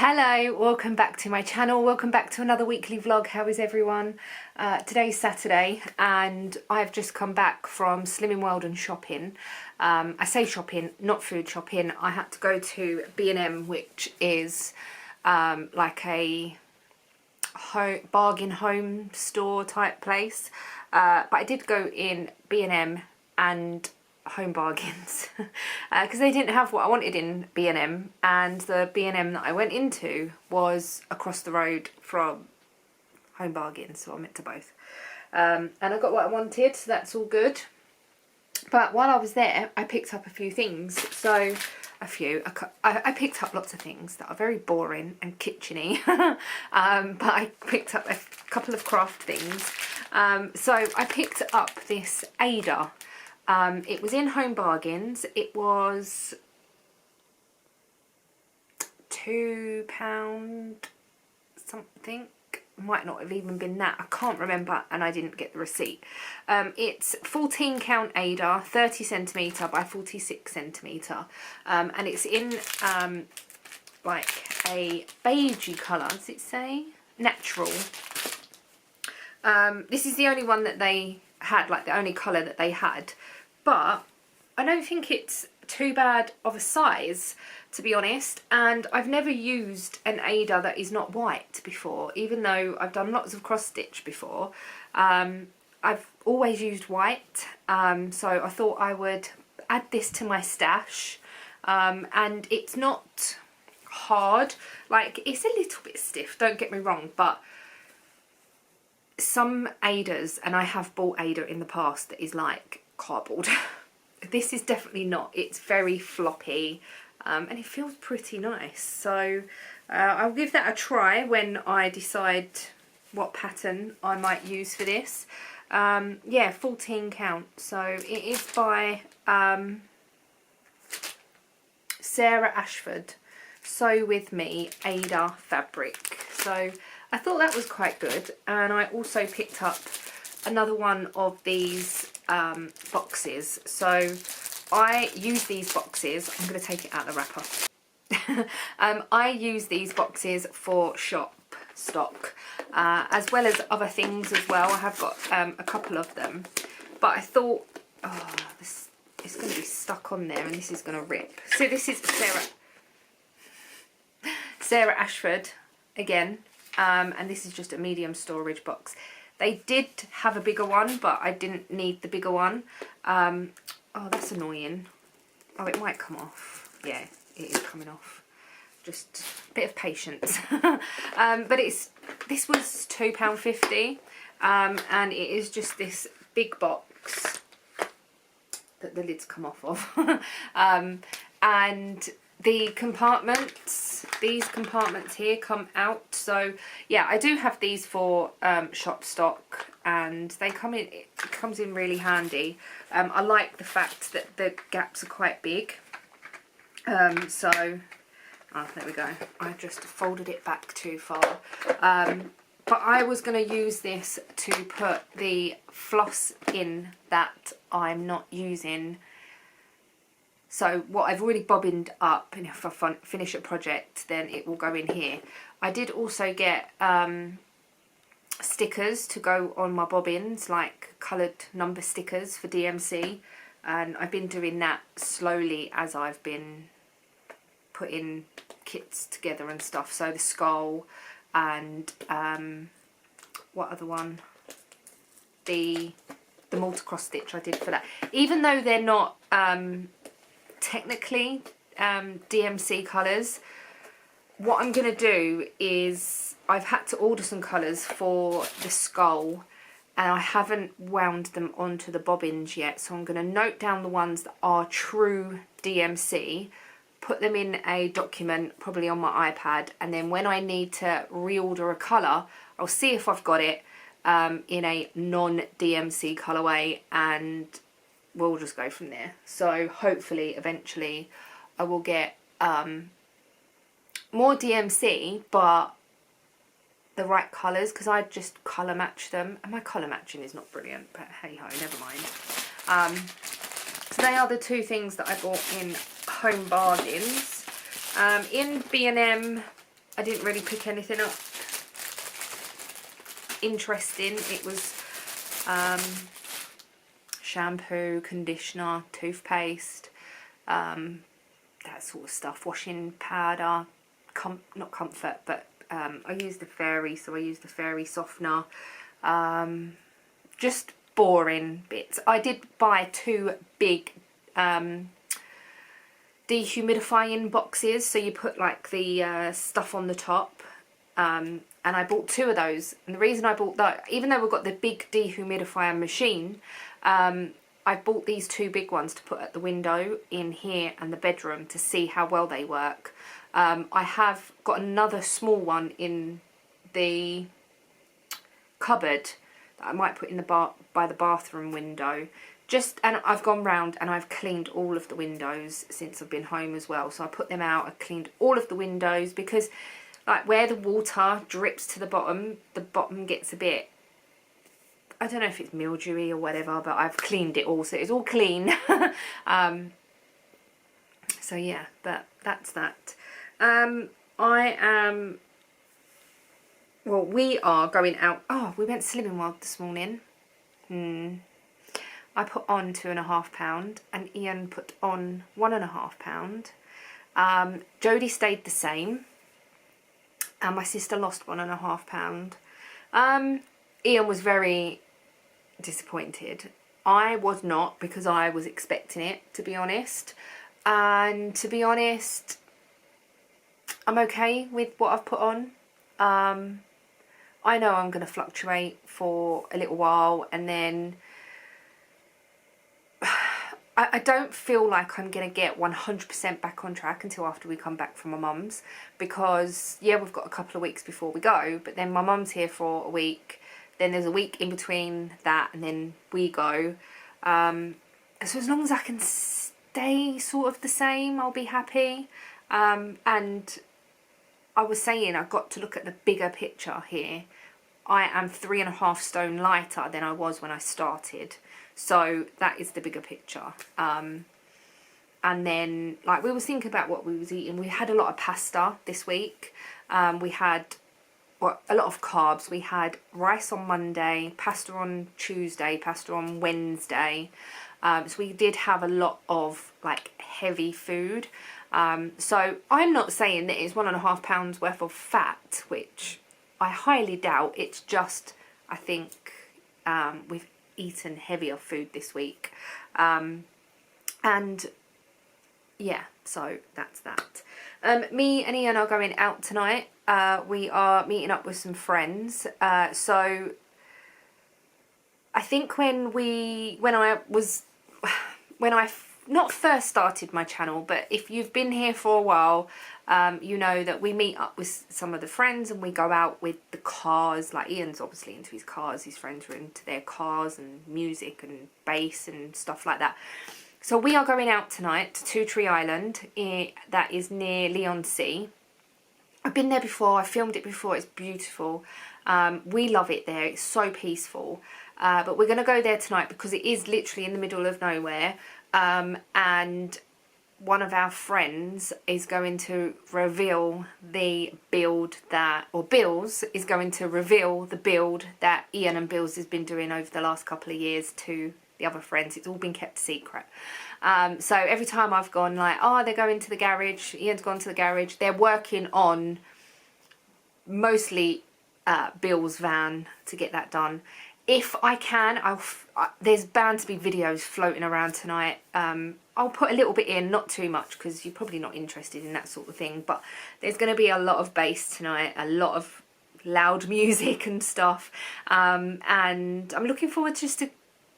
Hello, welcome back to my channel, welcome back to another weekly vlog. How is everyone? Today's Saturday and I've just come back from Slimming World and shopping. I say shopping, not food shopping. I had to go to B&M, which is like a bargain home store type place. But I did go in B&M and Home Bargains because they didn't have what I wanted in B&M, and the B&M that I went into was across the road from Home Bargains, so I went to both, and I got what I wanted, so that's all good. But while I was there I picked up a few things. So I picked up lots of things that are very boring and kitcheny, but I picked up a couple of craft things. So I picked up this Ada. It was in Home Bargains. It was £2 something. Might not have even been that. I can't remember, and I didn't get the receipt. It's 14 count Ada, 30 centimetre by 46 centimetre, and it's in like a beigey colour. Does it say natural? This is the only one that they had, like the only colour that they had, but I don't think it's too bad of a size, to be honest. And I've never used an Ada that is not white before, even though I've done lots of cross stitch before. I've always used white, so I thought I would add this to my stash. And it's not hard, like it's a little bit stiff, don't get me wrong, but some Adas, and I have bought Ada in the past, that is like cardboard. This is definitely not. It's very floppy, and it feels pretty nice. So I'll give that a try when I decide what pattern I might use for this. Yeah, 14 count. So it is by Sarah Ashford. Sew With Me Ada fabric. So I thought that was quite good, and I also picked up another one of these boxes. So I use these boxes. I'm going to take it out of the wrapper. I use these boxes for shop stock, as well as other things as well. I have got a couple of them, but I thought, oh, this is going to be stuck on there and this is going to rip. So this is Sarah Ashford again. And this is just a medium storage box. They did have a bigger one, but I didn't need the bigger one. Oh, that's annoying. Oh, it might come off. Yeah, it is coming off. Just a bit of patience. But this was £2.50, and it is just this big box that the lids come off of. And the compartments, these compartments here come out. So yeah, I do have these for shop stock, and they come in, it comes in really handy. I like the fact that the gaps are quite big. So there we go, I just folded it back too far. But I was going to use this to put the floss in that I'm not using. So what I've already bobbined up, and if I finish a project, then it will go in here. I did also get stickers to go on my bobbins, like coloured number stickers for DMC. And I've been doing that slowly as I've been putting kits together and stuff. So the skull and what other one? The multi-cross stitch I did for that. Even though they're not technically DMC colours, what I'm going to do is I've had to order some colours for the skull, and I haven't wound them onto the bobbins yet, so I'm going to note down the ones that are true DMC, put them in a document, probably on my iPad, and then when I need to reorder a colour, I'll see if I've got it in a non-DMC colourway, and we'll just go from there. So hopefully eventually I will get more DMC, but the right colours, because I just colour match them, and my colour matching is not brilliant, but hey ho, never mind. So they are the two things that I bought in Home Bargains. In B&M I didn't really pick anything up interesting. It was shampoo, conditioner, toothpaste, that sort of stuff, washing powder, not comfort, but I used the fairy, so I used the fairy softener, just boring bits. I did buy 2 big dehumidifying boxes, so you put like the stuff on the top, and I bought 2 of those. And the reason I bought that, even though we've got the big dehumidifier machine, I bought these 2 big ones to put at the window in here and the bedroom to see how well they work. I have got another small one in the cupboard that I might put in the by the bathroom window. And I've gone round and I've cleaned all of the windows since I've been home as well. So I put them out, I cleaned all of the windows, because like where the water drips to the bottom gets a bit, I don't know if it's mildewy or whatever, but I've cleaned it all, so it's all clean. So yeah, but that's that. Well, we are going out. Oh, we went Slimming World this morning. I put on £2.5 and Ian put on £1.5. Jodie stayed the same, and my sister lost £1.5. Ian was very disappointed. I was not, because I was expecting it, to be honest. And to be honest, I'm okay with what I've put on. I know I'm going to fluctuate for a little while, and then I don't feel like I'm going to get 100% back on track until after we come back from my mum's, because yeah, we've got a couple of weeks before we go, but then my mum's here for a week, then there's a week in between that, and then we go. So as long as I can stay sort of the same, I'll be happy. And I was saying, I've got to look at the bigger picture here. I am 3.5 stone lighter than I was when I started. So that is the bigger picture. And then, like, we were thinking about what we was eating. We had a lot of pasta this week. We had a lot of carbs. We had rice on Monday, pasta on Tuesday, pasta on Wednesday. So we did have a lot of, like, heavy food. So I'm not saying that it's £1.5 worth of fat, which I highly doubt. It's just, I think, we've eaten heavier food this week. And yeah, so that's that. Me and Ian are going out tonight. We are meeting up with some friends. So I think when I not first started my channel, but if you've been here for a while, you know that we meet up with some of the friends and we go out with the cars. Like, Ian's obviously into his cars, his friends are into their cars and music and bass and stuff like that. So we are going out tonight to Two Tree Island, that is near Leigh-on-Sea. I've been there before, I filmed it before, it's beautiful. We love it there, it's so peaceful. But we're going to go there tonight because it is literally in the middle of nowhere. And one of our friends is going to reveal the build that, or Bills is going to reveal the build that Ian and Bills has been doing over the last couple of years to the other friends. It's all been kept secret. So every time I've gone like, oh, they're going to the garage, Ian's gone to the garage, they're working on mostly Bill's van to get that done. If I can, there's bound to be videos floating around tonight. I'll put a little bit in, not too much, because you're probably not interested in that sort of thing. But there's going to be a lot of bass tonight, a lot of loud music and stuff. And I'm looking forward just to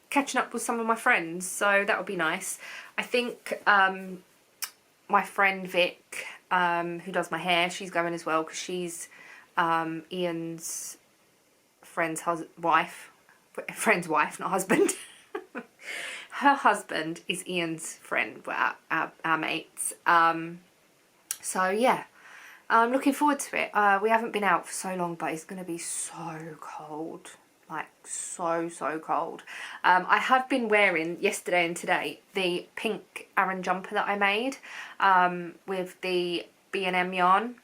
catching up with some of my friends. So that'll be nice. I think my friend Vic, who does my hair, she's going as well, because she's Ian's friend's wife, not husband. Her husband is Ian's friend, our mates. So yeah, I'm looking forward to it. We haven't been out for so long, but it's going to be so cold, like so cold. I have been wearing yesterday and today the pink Aran jumper that I made with the B&M yarn.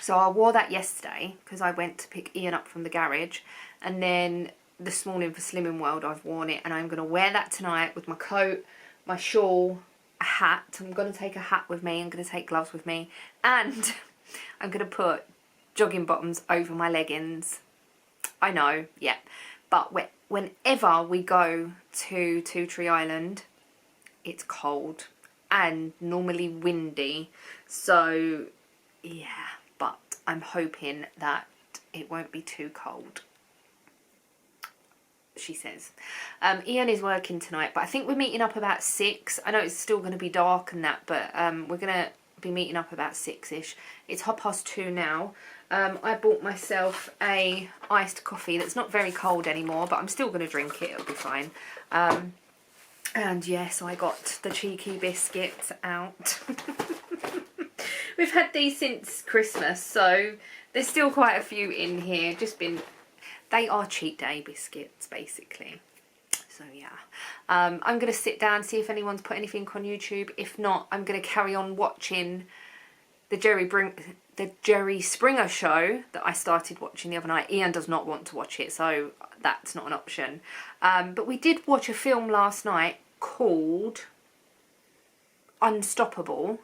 So I wore that yesterday because I went to pick Ian up from the garage, and then this morning for Slimming World I've worn it, and I'm going to wear that tonight with my coat, my shawl, a hat. I'm going to take a hat with me, I'm going to take gloves with me, and I'm going to put jogging bottoms over my leggings. I know, yeah, but whenever we go to Two Tree Island, it's cold and normally windy, so yeah, but I'm hoping that it won't be too cold, she says. Ian is working tonight, but I think we're meeting up about 6. I know it's still going to be dark and that, but we're going to be meeting up about 6ish. It's 2:30 now. I bought myself a iced coffee that's not very cold anymore, but I'm still going to drink it, it'll be fine. And yes, I got the cheeky biscuits out. We've had these since Christmas, so there's still quite a few in here. They are cheat day biscuits, basically. So yeah, I'm going to sit down, see if anyone's put anything on YouTube. If not, I'm going to carry on watching the Jerry Springer show that I started watching the other night. Ian does not want to watch it, so that's not an option. But we did watch a film last night called Unstoppable.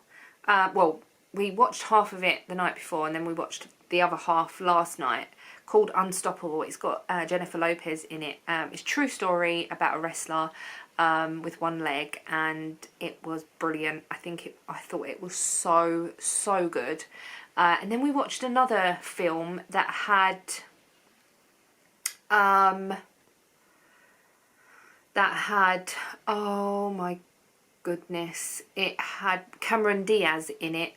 Well, we watched half of it the night before, and then we watched the other half last night, called Unstoppable. It's got Jennifer Lopez in it. It's a true story about a wrestler with one leg, and it was brilliant. I thought it was so good. And then we watched another film that had oh my goodness, it had Cameron Diaz in it,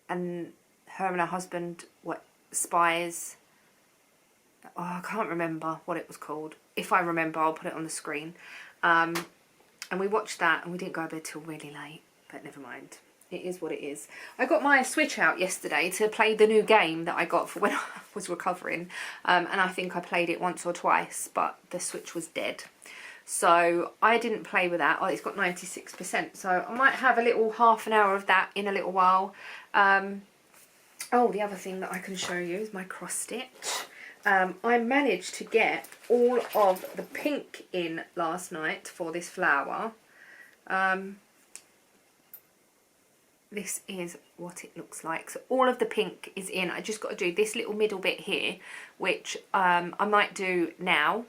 and her and her husband spies. Oh, I can't remember what it was called. If I remember, I'll put it on the screen. And we watched that, and we didn't go to bed till really late, but never mind. It is what it is. I got my Switch out yesterday to play the new game that I got for when I was recovering, and I think I played it once or twice, but the Switch was dead. So I didn't play with that. Oh, it's got 96%, so I might have a little half an hour of that in a little while. Oh, the other thing that I can show you is my cross stitch. I managed to get all of the pink in last night for this flower. This is what it looks like. So all of the pink is in. I just got to do this little middle bit here, which I might do now.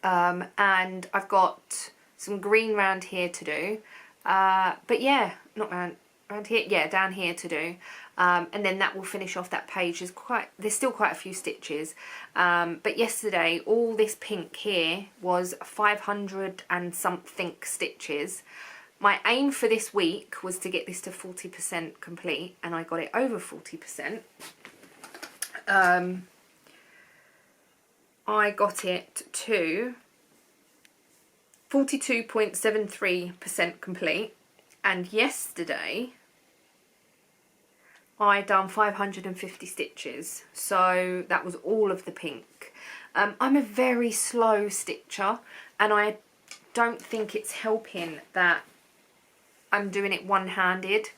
And I've got some green round here to do. But yeah, not round here. Yeah, down here to do. And then that will finish off that page. There's still quite a few stitches. But yesterday, all this pink here was 500 and something stitches. My aim for this week was to get this to 40% complete, and I got it over 40%. I got it to 42.73% complete, and yesterday I done 550 stitches, so that was all of the pink. I'm a very slow stitcher, and I don't think it's helping that I'm doing it one-handed.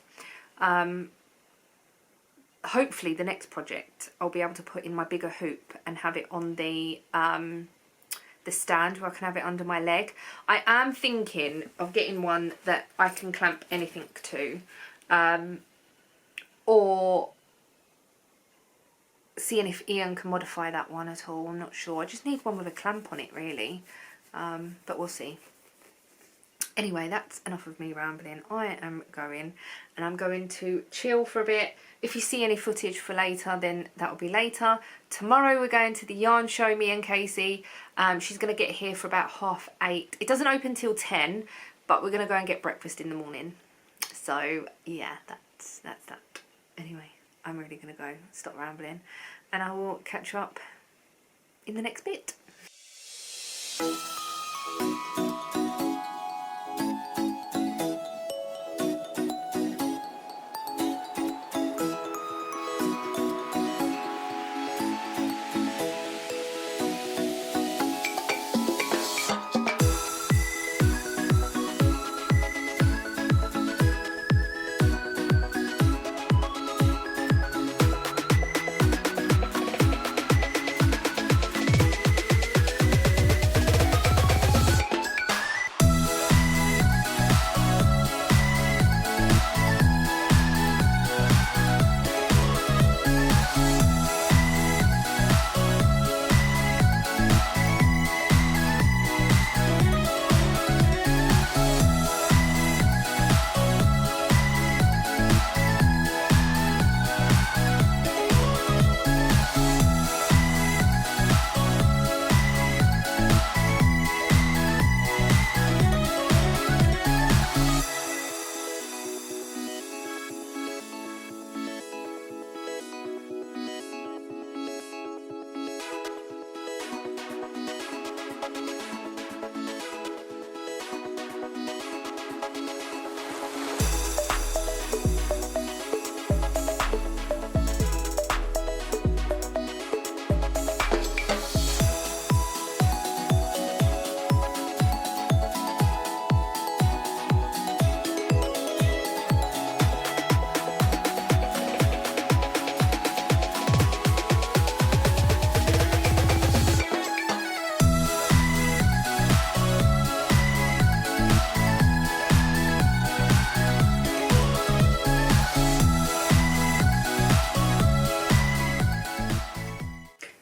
Hopefully the next project I'll be able to put in my bigger hoop and have it on the stand where I can have it under my leg. I am thinking of getting one that I can clamp anything to, or seeing if Ian can modify that one at all. I'm not sure. I just need one with a clamp on it really, but we'll see. Anyway, that's enough of me rambling. I am going, and I'm going to chill for a bit. If you see any footage for later, then that'll be later. Tomorrow we're going to the yarn show, me and Casey. She's going to get here for about 8:30. It doesn't open till 10, but we're going to go and get breakfast in the morning. So yeah, that's that. Anyway, I'm really going to go stop rambling, and I will catch you up in the next bit.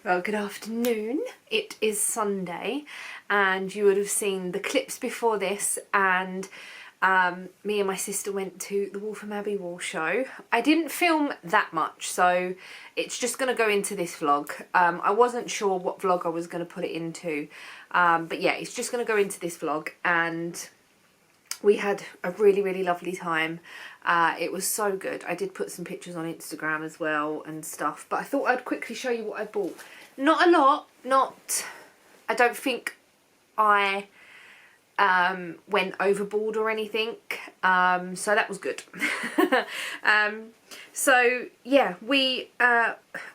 Well, good afternoon. It is Sunday and you would have seen the clips before this, and me and my sister went to the Waltham Abbey Wall show. I didn't film that much, so it's just going to go into this vlog. I wasn't sure what vlog I was going to put it into, but yeah, it's just going to go into this vlog, and we had a really lovely time. It was so good. I did put some pictures on Instagram as well and stuff, but I thought I'd quickly show you what I bought. Not a lot, I don't think I went overboard or anything, so that was good. So yeah, we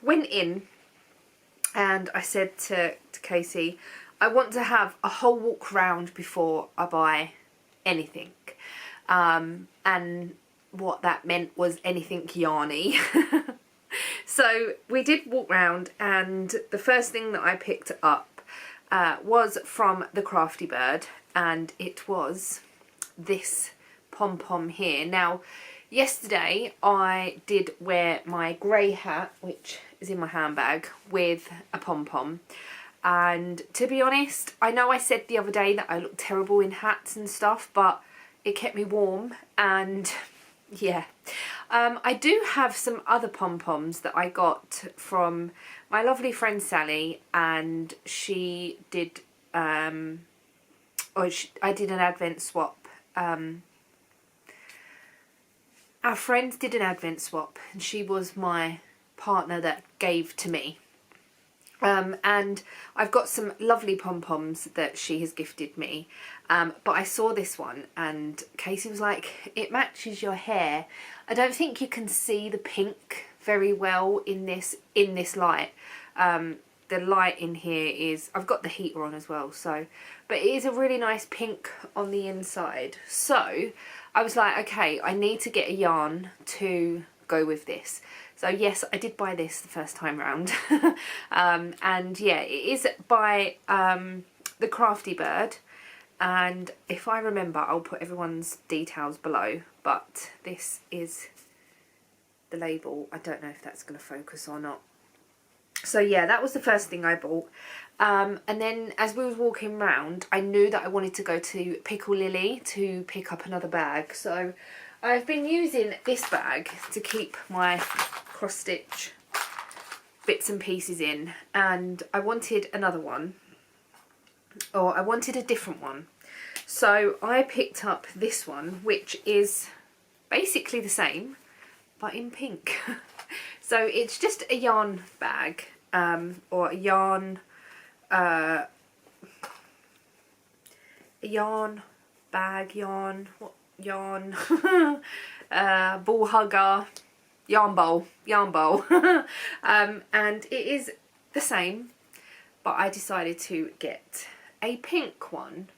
went in and I said to Casey, I want to have a whole walk round before I buy anything, and what that meant was anything yarny. So we did walk round, and the first thing that I picked up was from the Crafty Bird, and it was this pom-pom here. Now yesterday I did wear my grey hat, which is in my handbag, with a pom-pom. And to be honest, I know I said the other day that I look terrible in hats and stuff, but it kept me warm, and yeah. I do have some other pom-poms that I got from my lovely friend Sally, and she did, I did an Advent swap. Our friend did an Advent swap, and she was my partner that gave to me. And I've got some lovely pom-poms that she has gifted me, but I saw this one and Casey was like, it matches your hair. I don't think you can see the pink very well in this light. The light in here is, I've got the heater on as well, so, but it is a really nice pink on the inside. So I was like, okay, I need to get a yarn to go with this. So yes, I did buy this the first time round. And yeah, it is by the Crafty Bird, and if I remember I'll put everyone's details below, but this is the label. I don't know if that's going to focus or not. So yeah, that was the first thing I bought. And then as we was walking round, I knew that I wanted to go to Pickle Lily to pick up another bag. So I've been using this bag to keep my cross stitch bits and pieces in, and I wanted another one, or I wanted a different one. So I picked up this one, which is basically the same but in pink. So it's just a yarn bag, or a yarn bag, yarn ball hugger, yarn bowl. And it is the same, but I decided to get a pink one.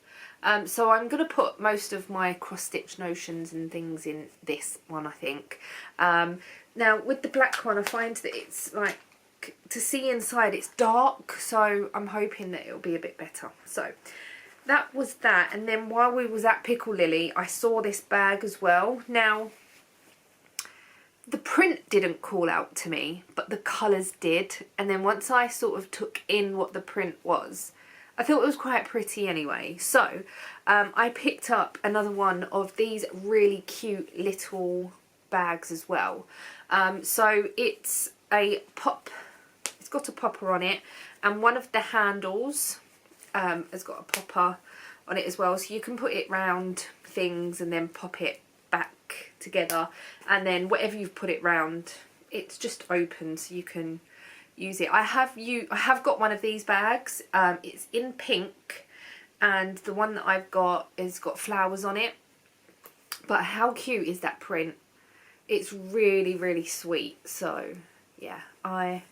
So I'm going to put most of my cross stitch notions and things in this one, I think. Now with the black one, I find that it's like, to see inside it's dark, so I'm hoping that it'll be a bit better. So that was that. And then while we was at Pickle Lily, I saw this bag as well. Now the print didn't call out to me, but the colours did. And then once I sort of took in what the print was, I thought it was quite pretty anyway. So I picked up another one of these really cute little bags as well. So it's a pop, it's got a popper on it, and one of the handles has got a popper on it as well, so you can put it round things and then pop it back together, and then whatever you've put it round, it's just open so you can use it. I have got one of these bags. It's in pink, and the one that I've got has got flowers on it, but how cute is that print? It's really sweet. So yeah, I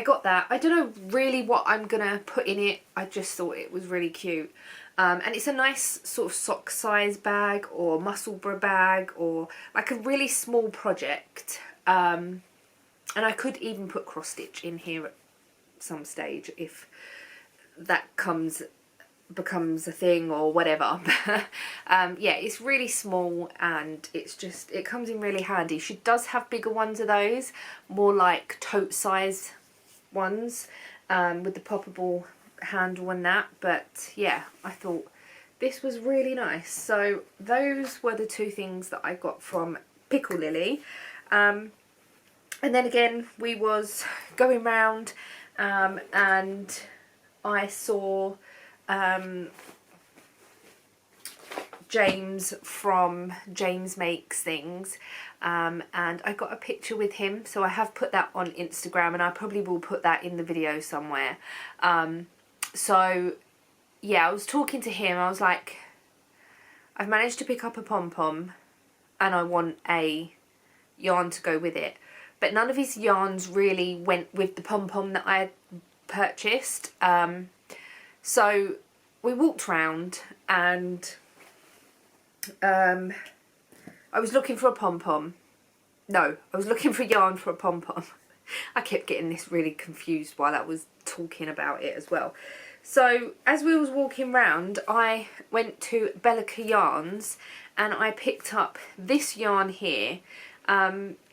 got that. I don't know really what I'm gonna put in it. I just thought it was really cute. And it's a nice sort of sock size bag, or muscle bra bag, or like a really small project. And I could even put cross stitch in here at some stage if that becomes a thing or whatever. Yeah, it's really small, and it comes in really handy. She does have bigger ones of those, more like tote size ones, with the poppable handle and that. But yeah, I thought this was really nice. So those were the two things that I got from Pickle Lily. And then again, we was going round and I saw James from James Makes Things, and I got a picture with him, so I have put that on Instagram, and I probably will put that in the video somewhere. So yeah, I was talking to him, I was like, I've managed to pick up a pom-pom and I want a yarn to go with it, but none of his yarns really went with the pom-pom that I had purchased. So we walked round and I was looking for a pom-pom. No, I was looking for yarn for a pom-pom. I kept getting this really confused while I was talking about it as well. So as we was walking round, I went to Bellica Yarns and I picked up this yarn here.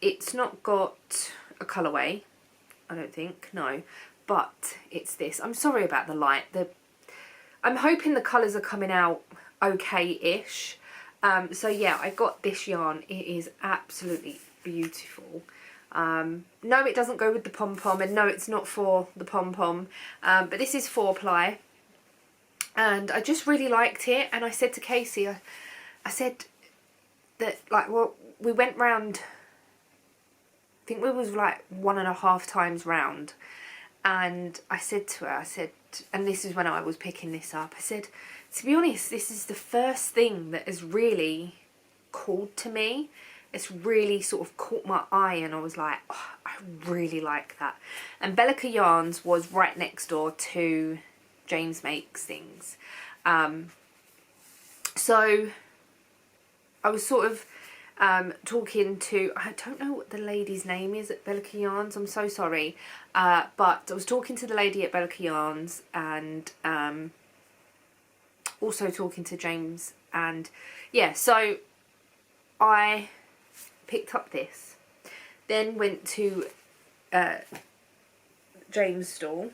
It's not got a colourway, I don't think, no, but it's this. I'm sorry about the light. I'm hoping the colours are coming out okay-ish. So yeah, I got this yarn. It is absolutely beautiful. No, it doesn't go with the pom-pom, and no, it's not for the pom-pom, but this is 4-ply, and I just really liked it. And I said to Casey, I said that, like, well, we went round, I think we was like 1.5 times round, and I said to her, I said, and this is when I was picking this up, I said, to be honest, this is the first thing that has really called to me. It's really sort of caught my eye, and I was like, oh, I really like that. And Bellica Yarns was right next door to James Makes Things. So I was sort of talking to, I don't know what the lady's name is at Bellica Yarns, I'm so sorry. But I was talking to the lady at Bellica Yarns, and also talking to James, and yeah, so I picked up this, then went to James' stall,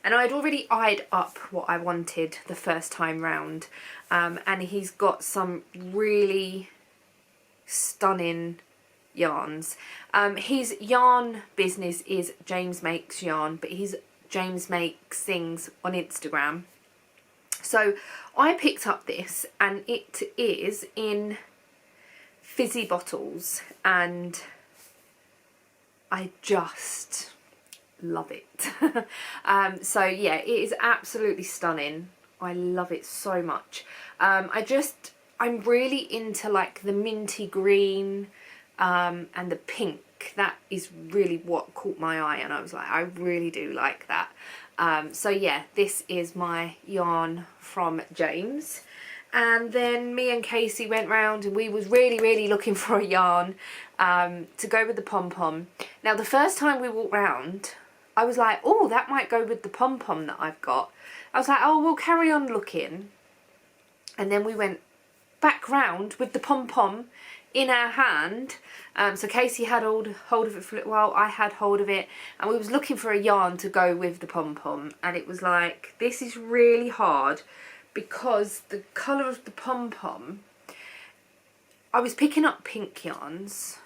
and I'd already eyed up what I wanted the first time round, and he's got some really stunning yarns. His yarn business is James Makes Yarn, but he's James Makes Things on Instagram. So I picked up this, and it is in fizzy bottles, and I just love it. So yeah, it is absolutely stunning. I love it so much. I'm really into like the minty green and the pink. That is really what caught my eye, and I was like, I really do like that. So yeah, this is my yarn from James. And then me and Casey went round, and we was really looking for a yarn to go with the pom-pom. Now the first time we walked round, I was like, oh, that might go with the pom-pom that I've got. I was like, oh, we'll carry on looking. And then we went back round with the pom-pom in our hand. So Casey had hold of it for a little while, I had hold of it, and we was looking for a yarn to go with the pom-pom, and it was like, this is really hard, because the colour of the pom-pom, I was picking up pink yarns.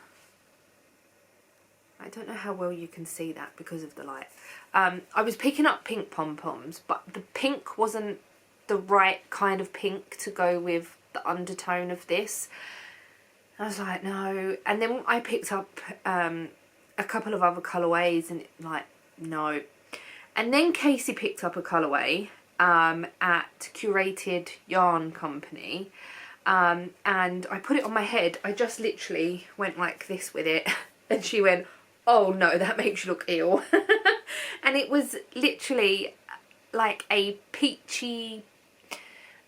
I don't know how well you can see that because of the light. I was picking up pink pom-poms, but the pink wasn't the right kind of pink to go with the undertone of this. I was like, no. And then I picked up a couple of other colourways, and like, no. And then Casey picked up a colourway at Curated Yarn Company, and I put it on my head. I just literally went like this with it, and she went, oh no, that makes you look ill. And it was literally like a peachy,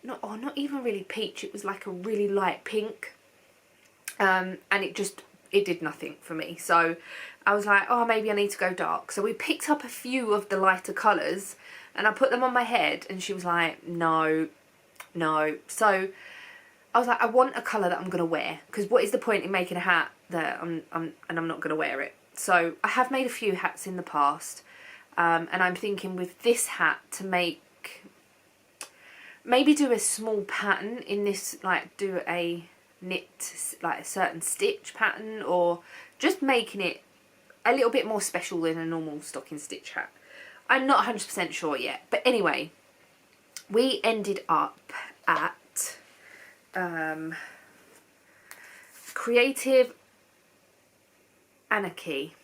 not even really peach, it was like a really light pink, and it did nothing for me. So I was like, oh, maybe I need to go dark. So we picked up a few of the lighter colours, and I put them on my head, and she was like, no. So I was like, I want a colour that I'm going to wear, because what is the point in making a hat that I'm not going to wear it? So I have made a few hats in the past, And I'm thinking with this hat to make, maybe do a small pattern in this, like do a knit, like a certain stitch pattern, or just making it a little bit more special than a normal stocking stitch hat. I'm not 100% sure yet, but anyway, we ended up at Creative Anarchy,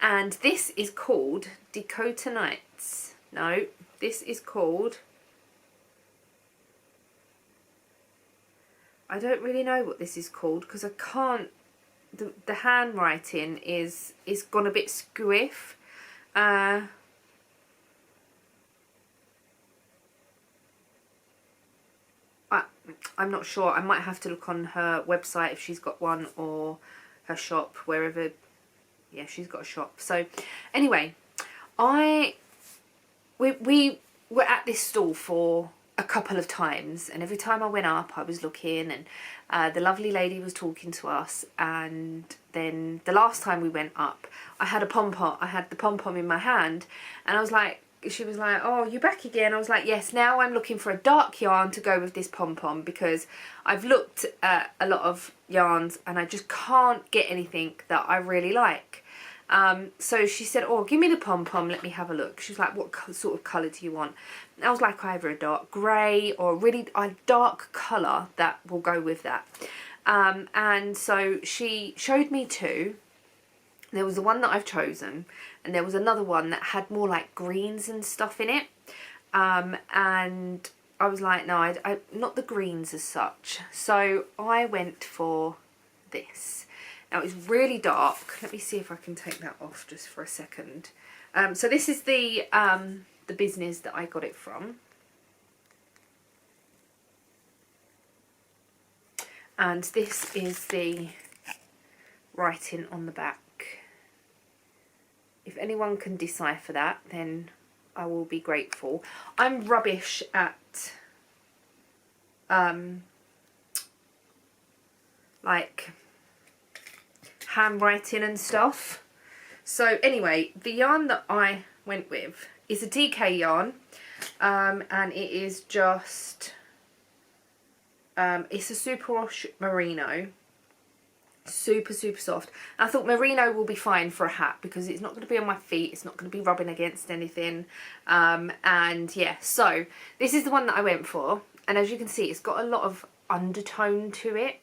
and this is called Dakota Nights. No, this is called, I don't really know what this is called because I can't, the handwriting is gone a bit squiff. I'm not sure. I might have to look on her website if she's got one, or her shop, wherever. Yeah, she's got a shop. So anyway, we were at this stall for a couple of times, and every time I went up I was looking, and the lovely lady was talking to us, and then the last time we went up I had the pom-pom in my hand, and I was like, she was like, oh, you back again? I was like, yes, now I'm looking for a dark yarn to go with this pom-pom, because I've looked at a lot of yarns and I just can't get anything that I really like. So she said, oh, give me the pom-pom, let me have a look. She was like, what sort of colour do you want? And I was like, either a dark grey or really a dark colour that will go with that. And so she showed me two. There was the one that I've chosen, and there was another one that had more like greens and stuff in it. And I was like, no, I not the greens as such. So I went for this. Now it's really dark. Let me see if I can take that off just for a second. So this is the business that I got it from. And this is the writing on the back. If anyone can decipher that, then I will be grateful. I'm rubbish at like handwriting and stuff. So anyway, the yarn that I went with is a DK yarn, and it is just it's a superwash merino. Super soft. And I thought merino will be fine for a hat because it's not going to be on my feet, it's not going to be rubbing against anything, and yeah, so this is the one that I went for, and as you can see it's got a lot of undertone to it,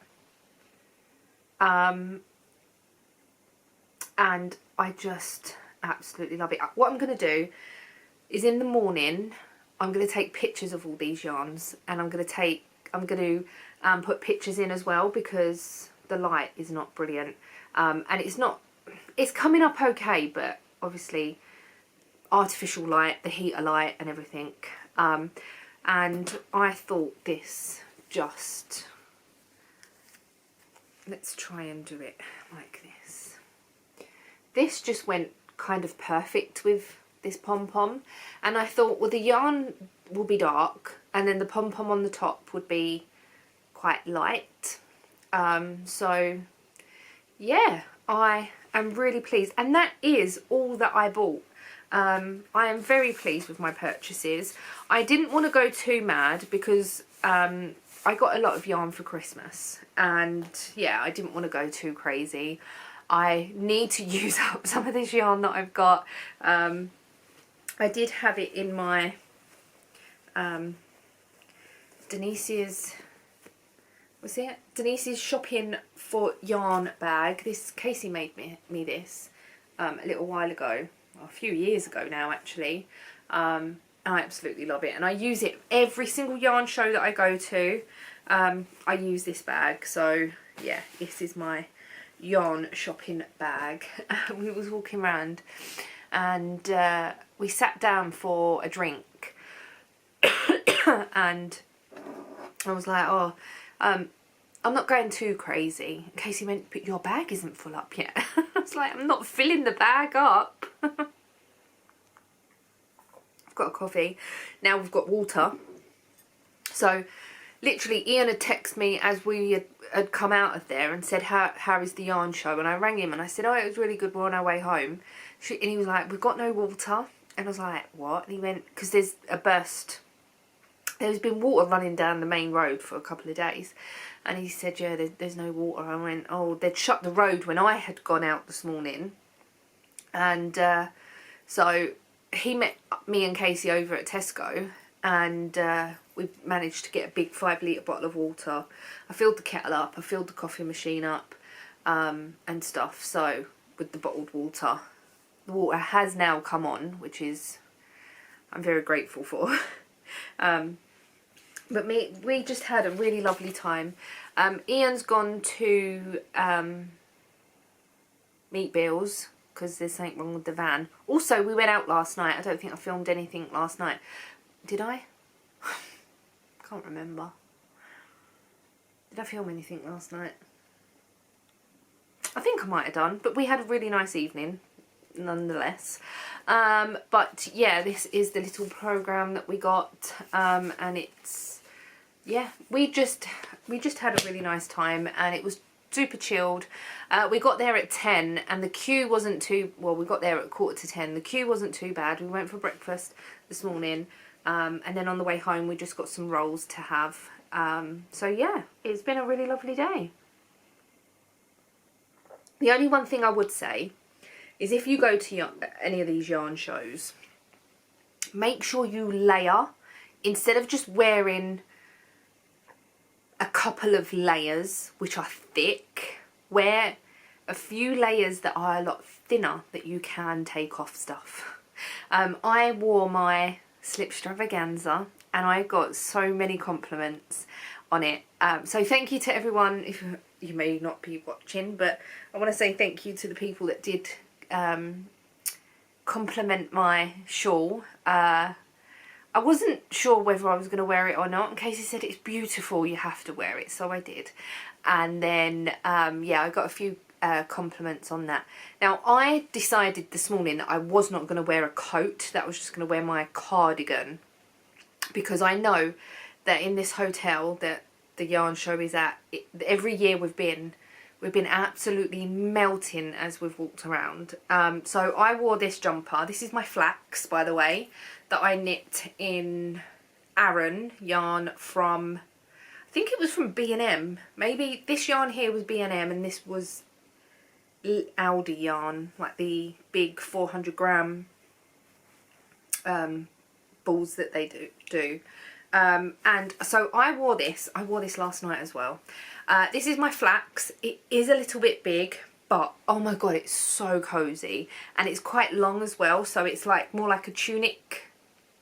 and I just absolutely love it. What I'm going to do is in the morning I'm going to take pictures of all these yarns, and I'm going to put pictures in as well, because the light is not brilliant, and it's coming up okay, but obviously artificial light, the heater light and everything, and I thought this just, let's try and do it like this just went kind of perfect with this pom-pom, and I thought, well, the yarn will be dark and then the pom-pom on the top would be quite light. So yeah, I am really pleased, and that is all that I bought. I am very pleased with my purchases. I didn't want to go too mad because I got a lot of yarn for Christmas, and yeah, I didn't want to go too crazy. I need to use up some of this yarn that I've got. I did have it in my Denise's shopping for yarn bag. This Casey made me this a little while ago, a few years ago now actually. I absolutely love it, and I use it every single yarn show that I go to. I use this bag, so yeah, this is my yarn shopping bag. We was walking around and we sat down for a drink and I was like, oh, I'm not going too crazy. Casey went, but your bag isn't full up yet. I was like, I'm not filling the bag up. I've got a coffee. Now we've got water. So literally Ian had texted me as we had come out of there and said, how is the yarn show? And I rang him and I said, oh, it was really good, we're on our way home. And he was like, we've got no water. And I was like, what? And he went, because there's a burst. There's been water running down the main road for a couple of days. And he said, yeah, there's no water. I went, oh, they'd shut the road when I had gone out this morning. And so he met me and Casey over at Tesco. And we managed to get a big 5 litre bottle of water. I filled the kettle up. I filled the coffee machine up and stuff. So with the bottled water. The water has now come on, which is I'm very grateful for. But we just had a really lovely time. Ian's gone to meet Bill's because there's something wrong with the van. Also, we went out last night. I don't think I filmed anything last night. Did I? Can't remember. Did I film anything last night? I think I might have done, but we had a really nice evening nonetheless. But yeah, this is the little program that we got, and it's, yeah, we just had a really nice time, and it was super chilled. We got there at 10 and the queue wasn't too, well, we got there at 9:45. The queue wasn't too bad. We went for breakfast this morning, and then on the way home we just got some rolls to have. So yeah, it's been a really lovely day. The only one thing I would say is if you go to any of these yarn shows, make sure you layer. Instead of just wearing a couple of layers which are thick, wear a few layers that are a lot thinner that you can take off stuff. I wore my slip stravaganza and I got so many compliments on it. So thank you to everyone. If you may not be watching, but I want to say thank you to the people that did compliment my shawl. I wasn't sure whether I was going to wear it or not. And Casey said it's beautiful, you have to wear it, so I did. And then yeah, I got a few compliments on that. Now I decided this morning that I was not going to wear a coat, that I was just going to wear my cardigan, because I know that in this hotel that the yarn show is at, every year we've been absolutely melting as we've walked around. So I wore this jumper. This is my flax, by the way, that I knit in Aran yarn from, I think it was from B&M. Maybe this yarn here was B&M and this was Aldi yarn, like the big 400 gram balls that they do. And so I wore this last night as well. This is my flax. It is a little bit big, but oh my god, it's so cozy, and it's quite long as well, so it's like more like a tunic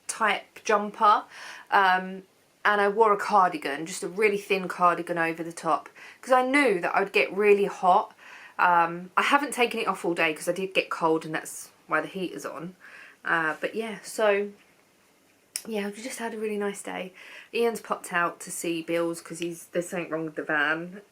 type jumper. And I wore a cardigan, just a really thin cardigan over the top, because I knew that I would get really hot. I haven't taken it off all day because I did get cold, and that's why the heater's on. But yeah, so yeah, we just had a really nice day. Ian's popped out to see Bill's because there's something wrong with the van.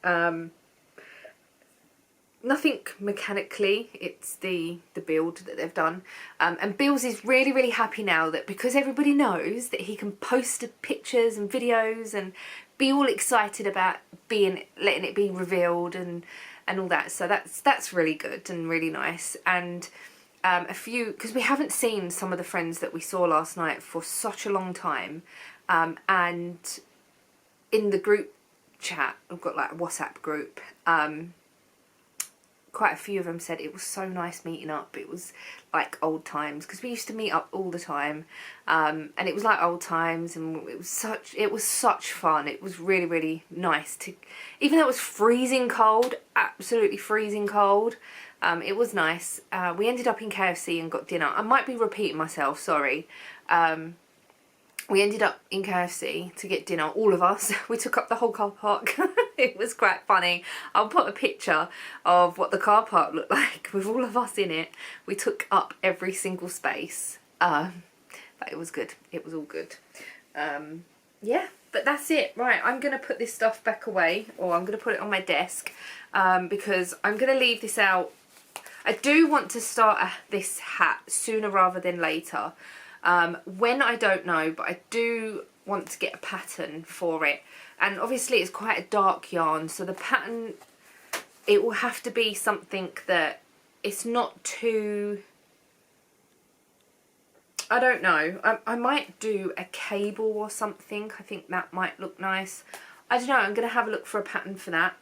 Nothing mechanically, it's the build that they've done. And Bill's is really, really happy now that because everybody knows that he can post pictures and videos and be all excited about letting it be revealed and all that. So that's really good and really nice. And a few, because we haven't seen some of the friends that we saw last night for such a long time, and in the group chat, I've got like a WhatsApp group, quite a few of them said it was so nice meeting up. It was like old times, because we used to meet up all the time, and it was like old times, and it was such fun. It was really, really nice to, even though it was freezing cold, absolutely freezing cold, it was nice. We ended up in KFC and got dinner. I might be repeating myself, sorry. We ended up in KFC to get dinner, all of us. We took up the whole car park. It was quite funny. I'll put a picture of what the car park looked like with all of us in it. We took up every single space. But it was good. It was all good. Yeah, but that's it. Right, I'm going to put this stuff back away, or I'm going to put it on my desk, because I'm going to leave this out. I do want to start this hat sooner rather than later. When, I don't know, but I do want to get a pattern for it, and obviously it's quite a dark yarn, so the pattern, it will have to be something that it's not too, I don't know, I might do a cable or something. I think that might look nice. I don't know, I'm going to have a look for a pattern for that.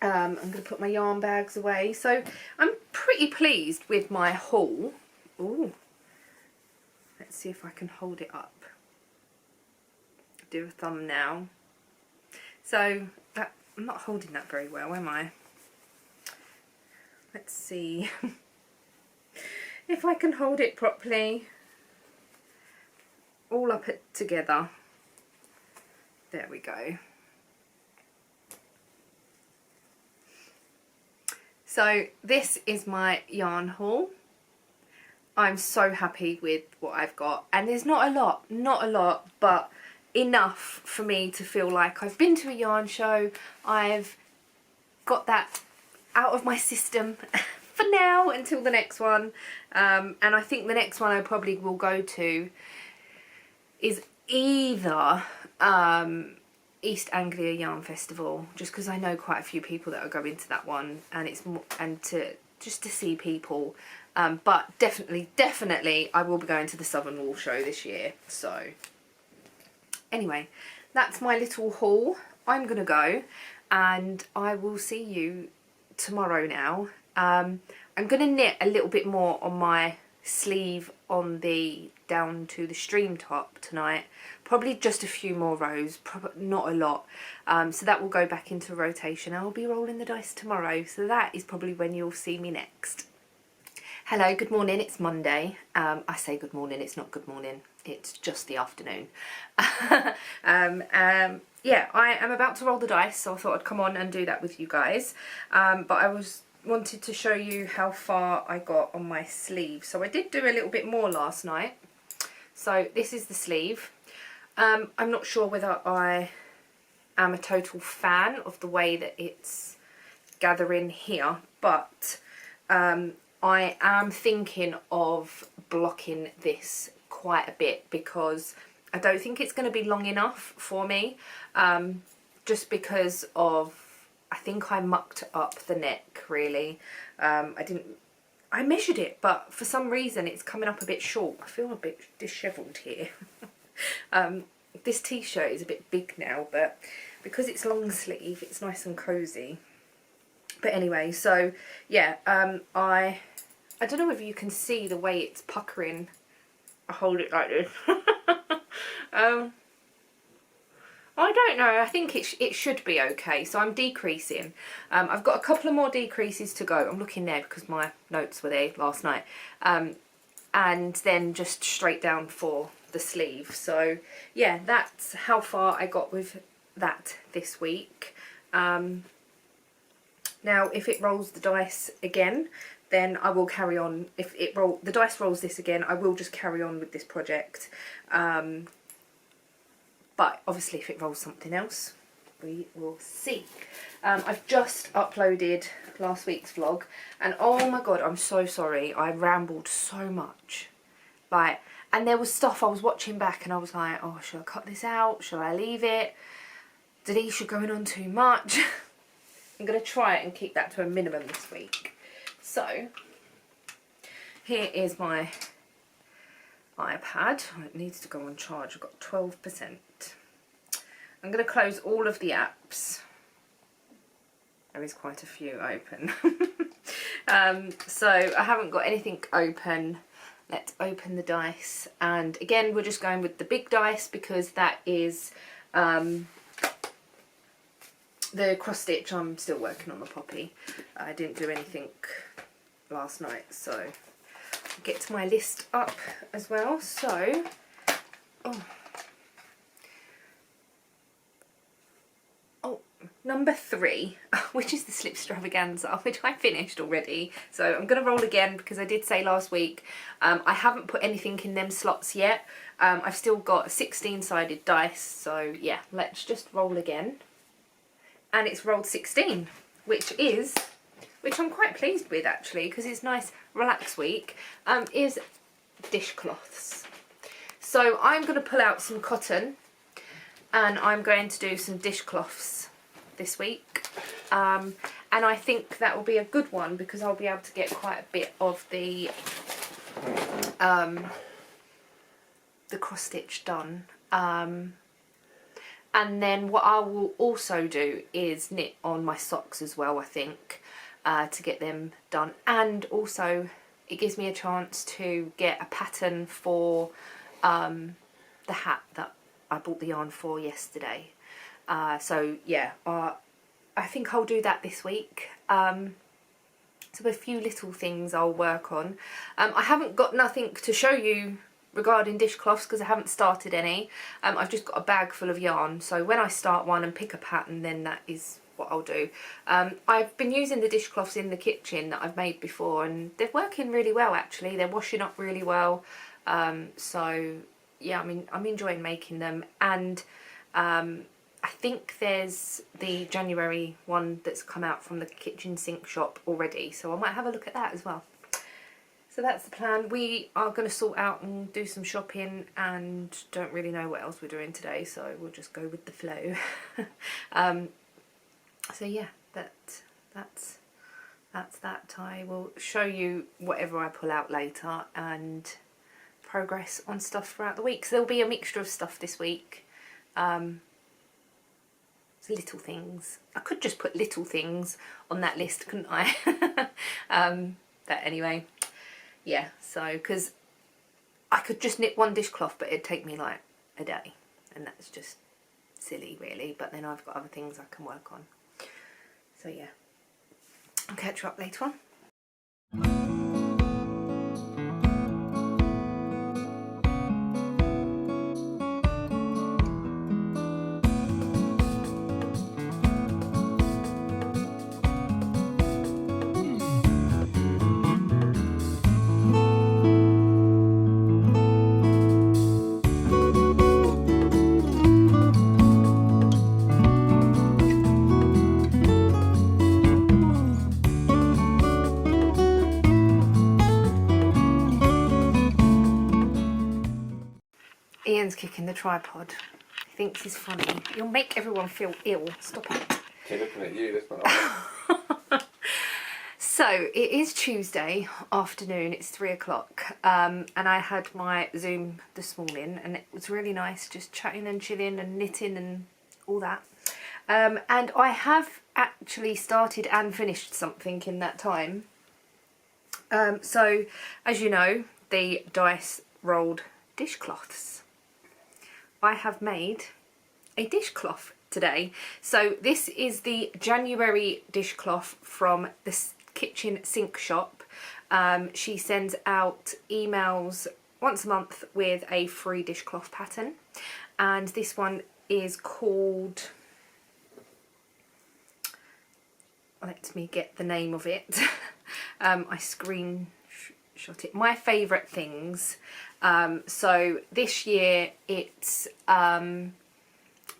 I'm going to put my yarn bags away. So I'm pretty pleased with my haul. Ooh, let's see if I can hold it up. Do a thumbnail. So that, I'm not holding that very well, am I? Let's see if I can hold it properly. All up it together. There we go. So this is my yarn haul. I'm so happy with what I've got, and there's not a lot, but enough for me to feel like I've been to a yarn show. I've got that out of my system for now until the next one, and I think the next one I probably will go to is either East Anglia Yarn Festival, just because I know quite a few people that are going to that one, and it's more, and just to see people, but definitely I will be going to the Southern Wool Show this year. So anyway, that's my little haul. I'm gonna go, and I will see you tomorrow now. I'm gonna knit a little bit more on my sleeve on the down to the stream top tonight, probably just a few more rows, not a lot, so that will go back into rotation. I'll be rolling the dice tomorrow, so that is probably when you'll see me next. Hello, good morning, it's Monday. I say good morning, it's not good morning, it's just the afternoon. Yeah, I am about to roll the dice, so I thought I'd come on and do that with you guys, but I wanted to show you how far I got on my sleeve. So I did do a little bit more last night. So this is the sleeve. I'm not sure whether I am a total fan of the way that it's gathering here, but I am thinking of blocking this quite a bit because I don't think it's going to be long enough for me, just because of, I think I mucked up the neck really. I measured it, but for some reason it's coming up a bit short. I feel a bit dishevelled here. This t-shirt is a bit big now, but because it's long sleeve, it's nice and cosy. But anyway, so yeah, I don't know whether you can see the way it's puckering. I hold it like this. I don't know, I think it should be okay, so I'm decreasing. I've got a couple of more decreases to go. I'm looking there because my notes were there last night. And then just straight down for the sleeve. So yeah, that's how far I got with that this week. Now if it rolls the dice again, then I will carry on. If the dice rolls this again, I will just carry on with this project. But obviously if it rolls something else, we will see. I've just uploaded last week's vlog, and oh my god, I'm so sorry. I rambled so much. Like, and there was stuff I was watching back and I was like, oh, should I cut this out? Should I leave it? Denisha going on too much? I'm going to try it and keep that to a minimum this week. So, here is my iPad. It needs to go on charge. I've got 12%. I'm going to close all of the apps. There is quite a few open. So I haven't got anything open. Let's open the dice. And again, we're just going with the big dice because that is the cross stitch. I'm still working on the poppy. I didn't do anything last night, so I'll get to my list up as well. So, number 3, which is the slip extravaganza, which I finished already. So I'm going to roll again because I did say last week I haven't put anything in them slots yet. I've still got a 16-sided dice, so yeah, let's just roll again. And it's rolled 16, which I'm quite pleased with actually, because it's nice relax week, is dishcloths. So I'm going to pull out some cotton and I'm going to do some dishcloths this week. And I think that will be a good one because I'll be able to get quite a bit of the cross stitch done. And then what I will also do is knit on my socks as well, I think, to get them done. And also it gives me a chance to get a pattern for the hat that I bought the yarn for yesterday. So yeah, I think I'll do that this week. So a few little things I'll work on. I haven't got nothing to show you regarding dishcloths because I haven't started any. I've just got a bag full of yarn, so when I start one and pick a pattern, then that is what I'll do. I've been using the dishcloths in the kitchen that I've made before and they're working really well actually. They're washing up really well. So yeah, I mean, I'm enjoying making them. And I think there's the January one that's come out from the kitchen sink shop already, so I might have a look at that as well. So that's the plan. We are going to sort out and do some shopping and don't really know what else we're doing today, so we'll just go with the flow. So yeah, that's that. I will show you whatever I pull out later and progress on stuff throughout the week. So there'll be a mixture of stuff this week. Little things. I could just put little things on that list, couldn't I? But anyway. Yeah, so, because I could just knit one dishcloth, but it'd take me like a day, and that's just silly really, but then I've got other things I can work on. So yeah, I'll catch you up later on. Ian's kicking the tripod. He thinks he's funny. You'll make everyone feel ill. Stop it. They're looking at you, that's not So it is Tuesday afternoon, it's 3 o'clock, and I had my Zoom this morning and it was really nice just chatting and chilling and knitting and all that. And I have actually started and finished something in that time. So as you know, the dice rolled dishcloths. I have made a dishcloth today. So this is the January dishcloth from the kitchen sink shop. She sends out emails once a month with a free dishcloth pattern, and this one is called, let me get the name of it. I screenshot it. My favourite things. So this year it's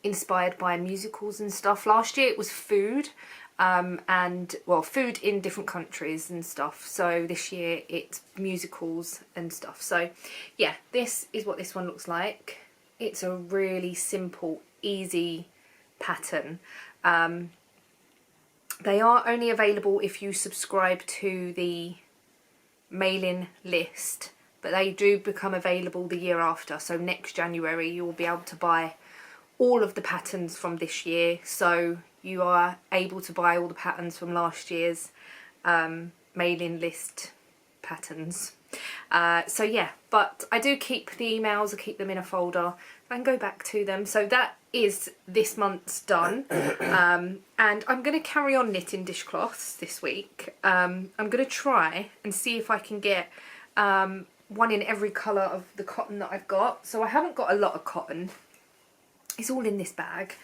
inspired by musicals and stuff. Last year it was food, and well, food in different countries and stuff. So this year it's musicals and stuff. So yeah, this is what this one looks like. It's a really simple, easy pattern. They are only available if you subscribe to the mailing list, but they do become available the year after. So next January you will be able to buy all of the patterns from this year, so you are able to buy all the patterns from last year's mailing list patterns. So yeah, but I do keep the emails, I keep them in a folder, I can go back to them. So that is this month's done. And I'm going to carry on knitting dishcloths this week. I'm going to try and see if I can get one in every colour of the cotton that I've got. So I haven't got a lot of cotton. It's all in this bag.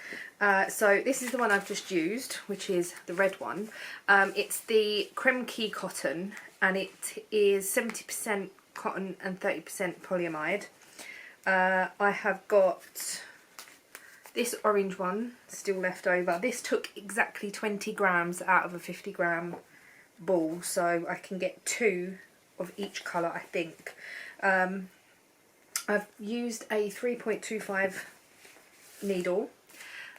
So this is the one I've just used, which is the red one. It's the Creme Key cotton, and it is 70% cotton and 30% polyamide. I have got this orange one still left over. This took exactly 20 grams out of a 50 gram ball, so I can get 2 of each colour, I think. I've used a 3.25 needle.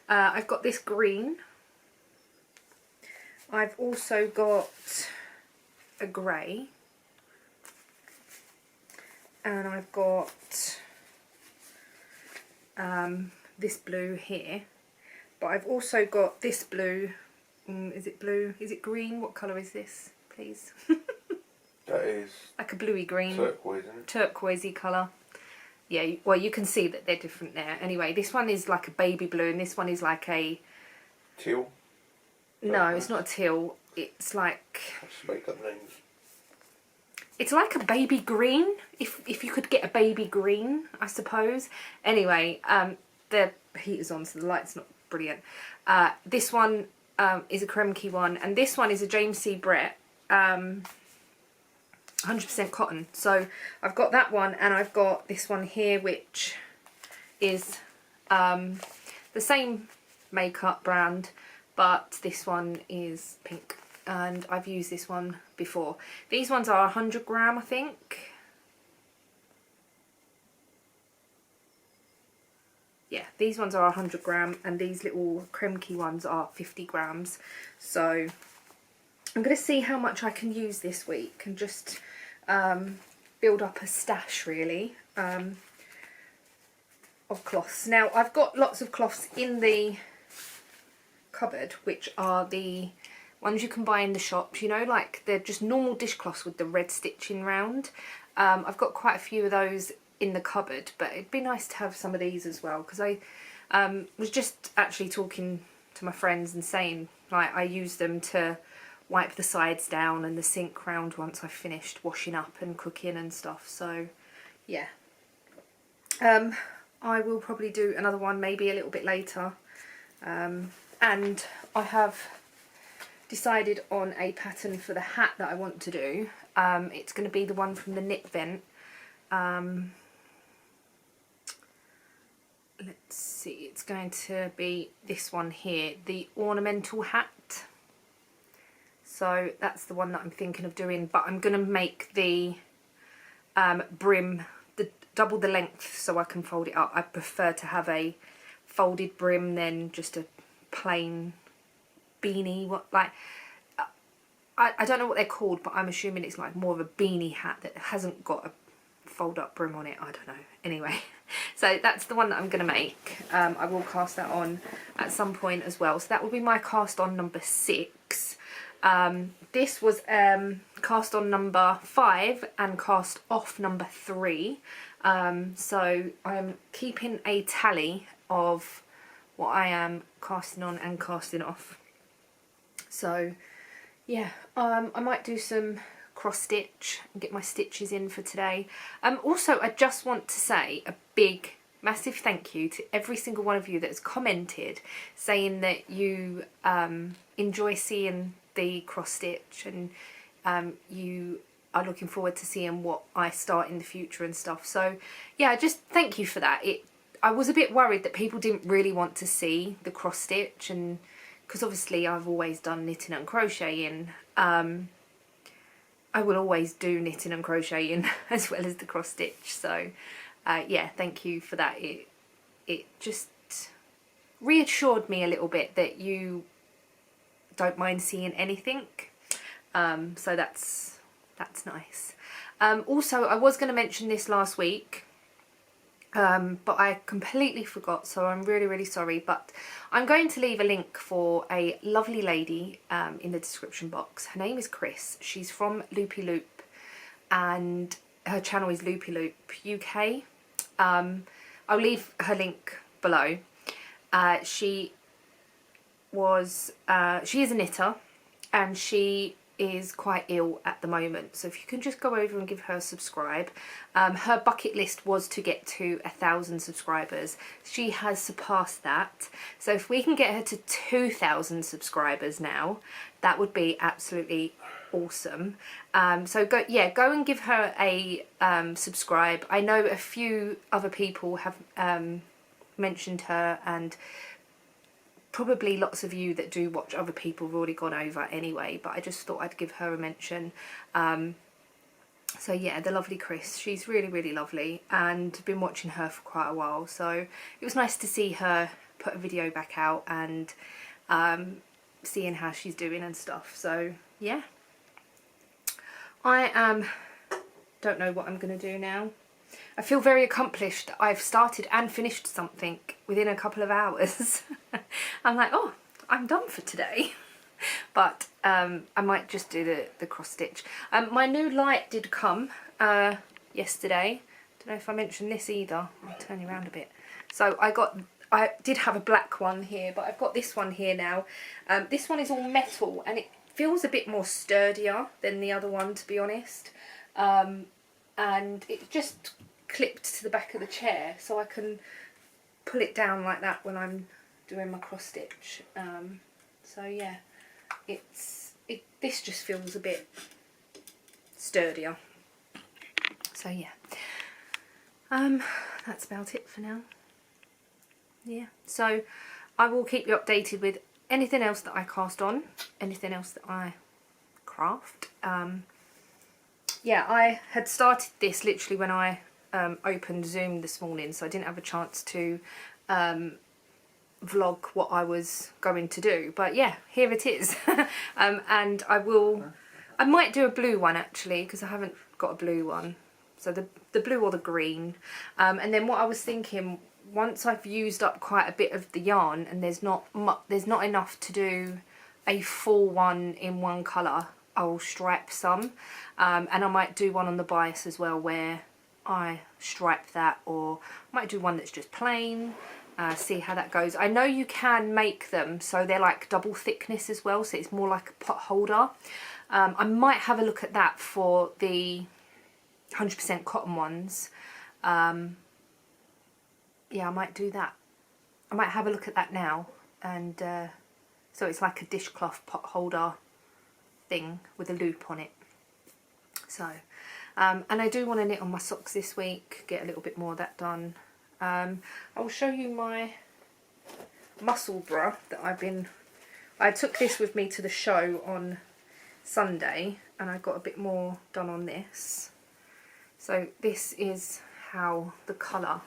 I've got this green. I've also got a grey. And I've got this blue here. But I've also got this blue. Is it blue? Is it green? What colour is this, please? That is like a bluey green. turquoise, isn't it? Turquoisey colour. Yeah, well, you can see that they're different there. Anyway, this one is like a baby blue and this one is like a... Teal? No, it's not a teal. It's like... Just make up names. It's like a baby green, if you could get a baby green, I suppose. Anyway, the heater's on, so the light's not brilliant. This one is a Kremke one, and this one is a James C. Brett 100% cotton. So I've got that one, and I've got this one here, which is the same makeup brand, but this one is pink. And I've used this one before. These ones are 100 gram, I think. Yeah, these ones are 100 gram, and these little Kremke ones are 50 grams. So I'm going to see how much I can use this week and just build up a stash, really, of cloths. Now, I've got lots of cloths in the cupboard, which are the ones you can buy in the shops, you know, like they're just normal dishcloths with the red stitching round. I've got quite a few of those in the cupboard, but it'd be nice to have some of these as well, because I was just actually talking to my friends and saying, like, I use them to wipe the sides down and the sink round once I've finished washing up and cooking and stuff. So yeah, I will probably do another one maybe a little bit later, and I have decided on a pattern for the hat that I want to do. It's going to be the one from the Knit Vent. Let's see, it's going to be this one here, the ornamental hat. So that's the one that I'm thinking of doing, but I'm going to make the brim double the length so I can fold it up. I prefer to have a folded brim than just a plain beanie. I don't know what they're called, but I'm assuming it's like more of a beanie hat that hasn't got a fold up brim on it. I don't know. Anyway, so that's the one that I'm going to make. I will cast that on at some point as well. So that will be my cast on number 6. This was cast on number 5 and cast off number 3. So I'm keeping a tally of what I am casting on and casting off. So yeah, I might do some cross stitch and get my stitches in for today. Also, I just want to say a big massive thank you to every single one of you that has commented saying that you enjoy seeing the cross stitch, and you are looking forward to seeing what I start in the future and stuff. So yeah, just thank you for that. I was a bit worried that people didn't really want to see the cross stitch, and because obviously I've always done knitting and crocheting. I will always do knitting and crocheting as well as the cross stitch. So yeah, thank you for that. It just reassured me a little bit that you don't mind seeing anything. So that's nice. Also, I was going to mention this last week, but I completely forgot, so I'm really sorry. But I'm going to leave a link for a lovely lady in the description box. Her name is Chris. She's from Loopy Loop, and her channel is Loopy Loop UK. I'll leave her link below. She is a knitter, and she is quite ill at the moment, so if you can just go over and give her a subscribe. Her bucket list was to get to 1,000 subscribers. She has surpassed that, so if we can get her to 2,000 subscribers now, that would be absolutely awesome. So go and give her a subscribe. I know a few other people have mentioned her, and probably lots of you that do watch other people have already gone over anyway, but I just thought I'd give her a mention. So yeah, the lovely Chris, she's really, really lovely, and been watching her for quite a while, so it was nice to see her put a video back out and seeing how she's doing and stuff. So yeah, I don't know what I'm going to do now. I feel very accomplished. I've started and finished something within a couple of hours. I'm like, oh, I'm done for today. But I might just do the cross stitch. My new light did come yesterday. Don't know if I mentioned this either. I'll turn you around a bit. So I did have a black one here, but I've got this one here now. This one is all metal and it feels a bit more sturdier than the other one, to be honest. And it just clipped to the back of the chair, so I can pull it down like that when I'm doing my cross stitch. So yeah, this just feels a bit sturdier. So yeah, that's about it for now. Yeah, so I will keep you updated with anything else that I cast on, anything else that I craft. Yeah, I had started this literally when I opened Zoom this morning, so I didn't have a chance to vlog what I was going to do. But yeah, here it is. And I might do a blue one actually, because I haven't got a blue one. So the blue or the green. And then what I was thinking, once I've used up quite a bit of the yarn and there's not enough to do a full one in one colour, I'll stripe some, and I might do one on the bias as well where I stripe that, or I might do one that's just plain, see how that goes. I know you can make them so they're like double thickness as well, so it's more like a pot holder. I might have a look at that for the 100% cotton ones. Yeah, I might do that. I might have a look at that now, and so it's like a dishcloth pot holder thing with a loop on it. So and I do want to knit on my socks this week, get a little bit more of that done. I will show you my muscle bra that I took this with me to the show on Sunday, and I got a bit more done on this. So this is how the colour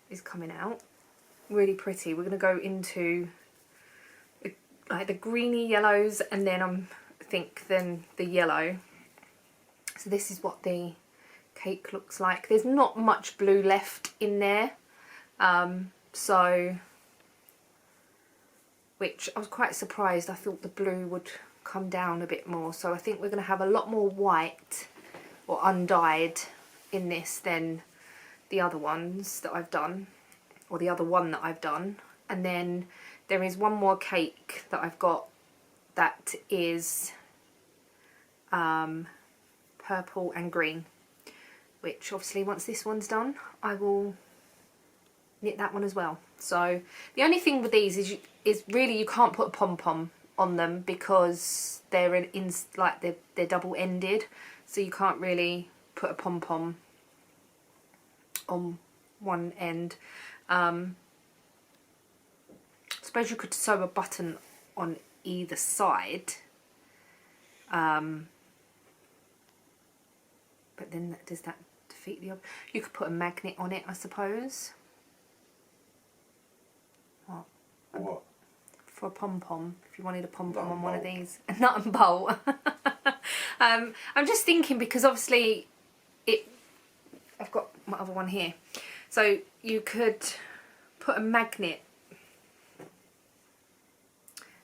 is coming out. Really pretty. We're going to go into like the greeny yellows, and then then the yellow. So this is what the cake looks like. There's not much blue left in there, so which I was quite surprised. I thought the blue would come down a bit more, so I think we're going to have a lot more white or undyed in this than the other ones that I've done, or the other one that I've done. And then there is one more cake that I've got that is purple and green, which obviously once this one's done I will knit that one as well. So the only thing with these is really you can't put a pom-pom on them because they're they're double-ended, so you can't really put a pom-pom on one end. I suppose you could sew a button on either side, but then does that defeat the object? You could put a magnet on it, I suppose. What? For a pom-pom, if you wanted a pom-pom on one of these. A nut and bolt. I'm just thinking because obviously I've got my other one here. So you could put a magnet,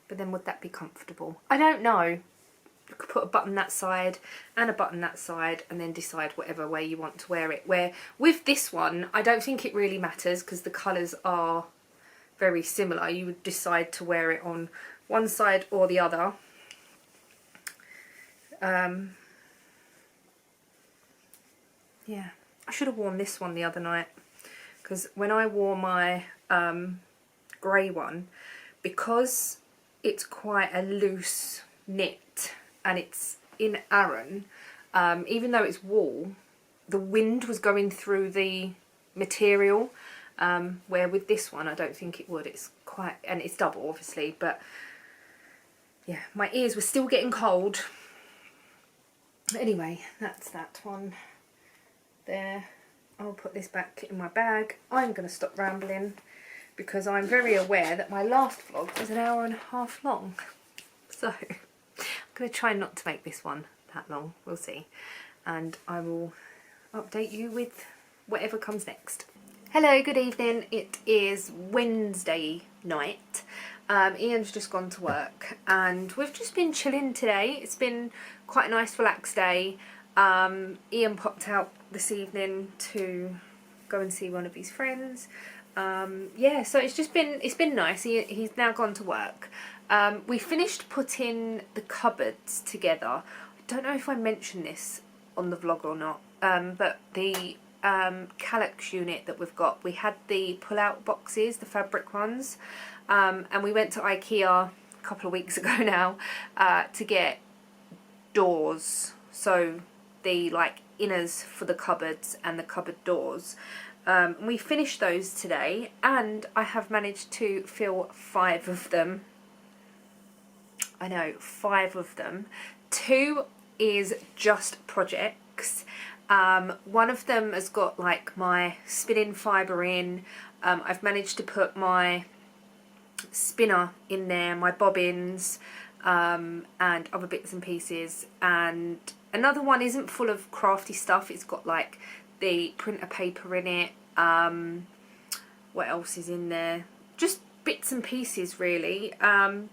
but then would that be comfortable? I don't know. You could put a button that side and a button that side and then decide whatever way you want to wear it. Where with this one, I don't think it really matters because the colours are very similar. You would decide to wear it on one side or the other. Yeah, I should have worn this one the other night, because when I wore my grey one, because it's quite a loose knit and it's in Aran, even though it's wool, the wind was going through the material, where with this one I don't think it would. It's quite, and it's double obviously, but yeah, my ears were still getting cold Anyway, that's that one there. I'll put this back in my bag. I'm going to stop rambling because I'm very aware that my last vlog was an hour and a half long. So I'm going to try not to make this one that long. We'll see. And I will update you with whatever comes next. Hello, good evening. It is Wednesday night. Ian's just gone to work and we've just been chilling today. It's been quite a nice relaxed day. Ian popped out this evening to go and see one of his friends. Yeah, so it's been nice. He's now gone to work. We finished putting the cupboards together. I don't know if I mentioned this on the vlog or not, but the Calyx unit that we've got, we had the pull-out boxes, the fabric ones, and we went to IKEA a couple of weeks ago now to get doors, so the like inners for the cupboards and the cupboard doors. We finished those today and I have managed to fill 5 of them. I know, 5 of them. 2 is just projects. One of them has got like my spinning fibre in. I've managed to put my spinner in there, my bobbins, and other bits and pieces. And another one isn't full of crafty stuff. It's got like the printer paper in it. What else is in there? Just bits and pieces really. And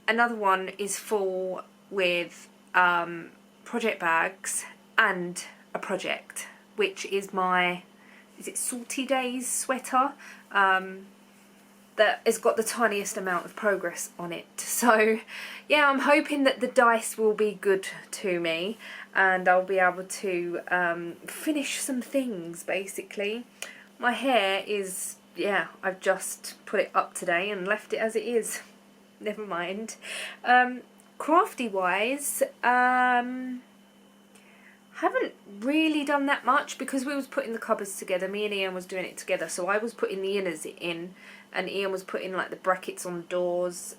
another one is full with project bags and a project, which is my, is it Salty Days sweater, that has got the tiniest amount of progress on it. So yeah, I'm hoping that the dice will be good to me and I'll be able to finish some things basically. My hair is, yeah, I've just put it up today and left it as it is. Never mind. Crafty wise, haven't really done that much because we was putting the cupboards together. Me and Ian was doing it together, so I was putting the inners in and Ian was putting like the brackets on the doors,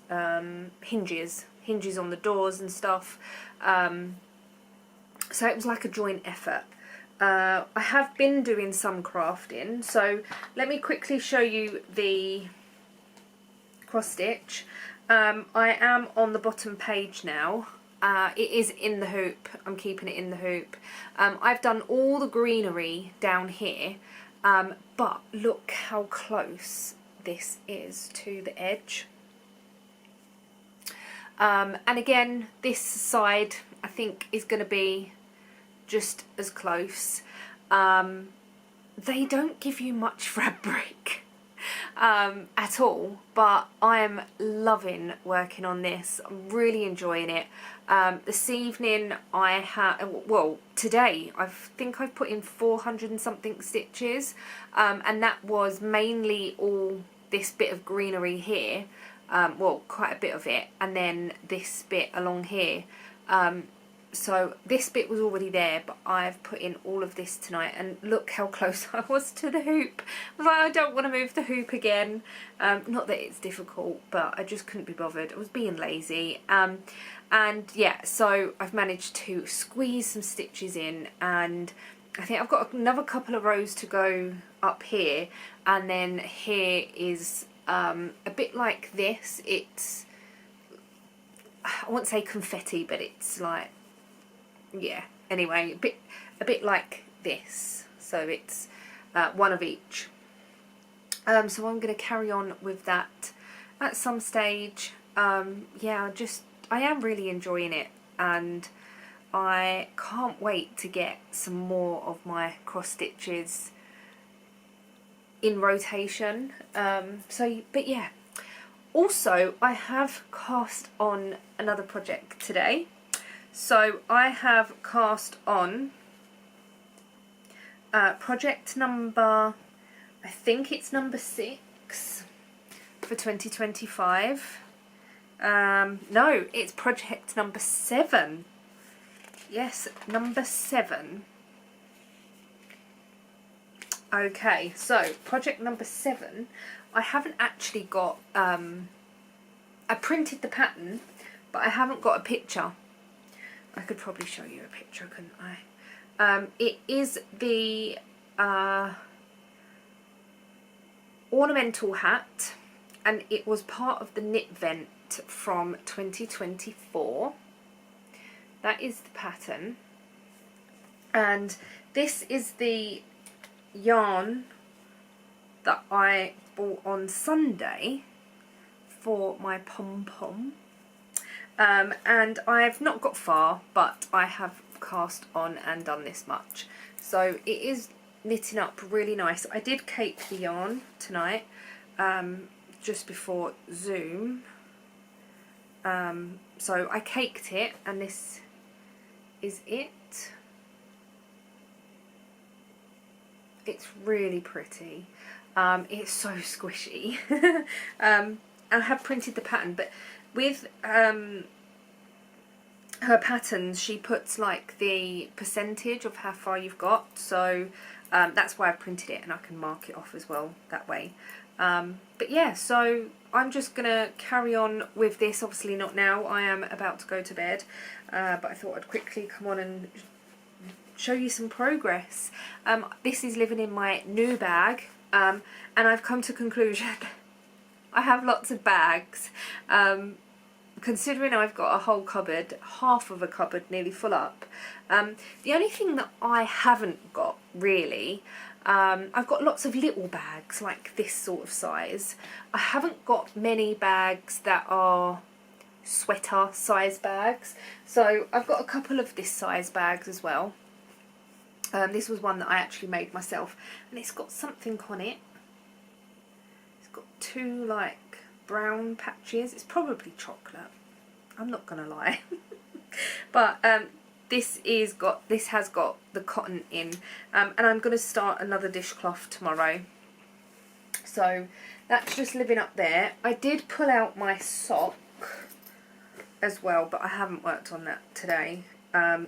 hinges on the doors and stuff. So it was like a joint effort. I have been doing some crafting, so let me quickly show you the cross stitch. I am on the bottom page now. It is in the hoop. I'm keeping it in the hoop. I've done all the greenery down here, but look how close this is to the edge. And again, this side I think is going to be just as close. They don't give you much fabric at all, but I am loving working on this. I'm really enjoying it. This evening I have, well today I think I've put in 400 and something stitches, and that was mainly all this bit of greenery here, well quite a bit of it, and then this bit along here. So this bit was already there, but I've put in all of this tonight, and look how close I was to the hoop. I was like, I don't want to move the hoop again. Not that it's difficult, but I just couldn't be bothered. I was being lazy. And yeah, so I've managed to squeeze some stitches in, and I think I've got another couple of rows to go up here, and then here is a bit like this. It's, I won't say confetti, but it's like, yeah, anyway, a bit like this, so it's one of each. So I'm going to carry on with that at some stage. Yeah, I am really enjoying it, and I can't wait to get some more of my cross stitches in rotation. But yeah, also I have cast on another project today. So I have cast on project number, I think it's number 6 for 2025. No, it's project number 7. Yes, number 7. Okay, so project number 7, I haven't actually got, I printed the pattern, but I haven't got a picture. I could probably show you a picture, couldn't I? It is the ornamental hat, and it was part of the knit vent from 2024. That is the pattern, and this is the yarn that I bought on Sunday for my pom-pom. And I've not got far, but I have cast on and done this much. So it is knitting up really nice. I did cake the yarn tonight, just before Zoom. So I caked it, and this is it. It's really pretty. It's so squishy. I have printed the pattern, but with her patterns, she puts like the percentage of how far you've got, so that's why I've printed it, and I can mark it off as well that way. But yeah, so I'm just gonna carry on with this. Obviously not now, I am about to go to bed, but I thought I'd quickly come on and show you some progress. This is living in my new bag, and I've come to conclusion I have lots of bags. Considering I've got a whole cupboard, half of a cupboard nearly full up. The only thing that I haven't got really, I've got lots of little bags like this sort of size. I haven't got many bags that are sweater size bags, so I've got a couple of this size bags as well. This was one that I actually made myself, and it's got something on it. It's got two like brown patches. It's probably chocolate, I'm not gonna lie. But this has got the cotton in, and I'm gonna start another dishcloth tomorrow, so that's just living up there. I did pull out my sock as well, but I haven't worked on that today.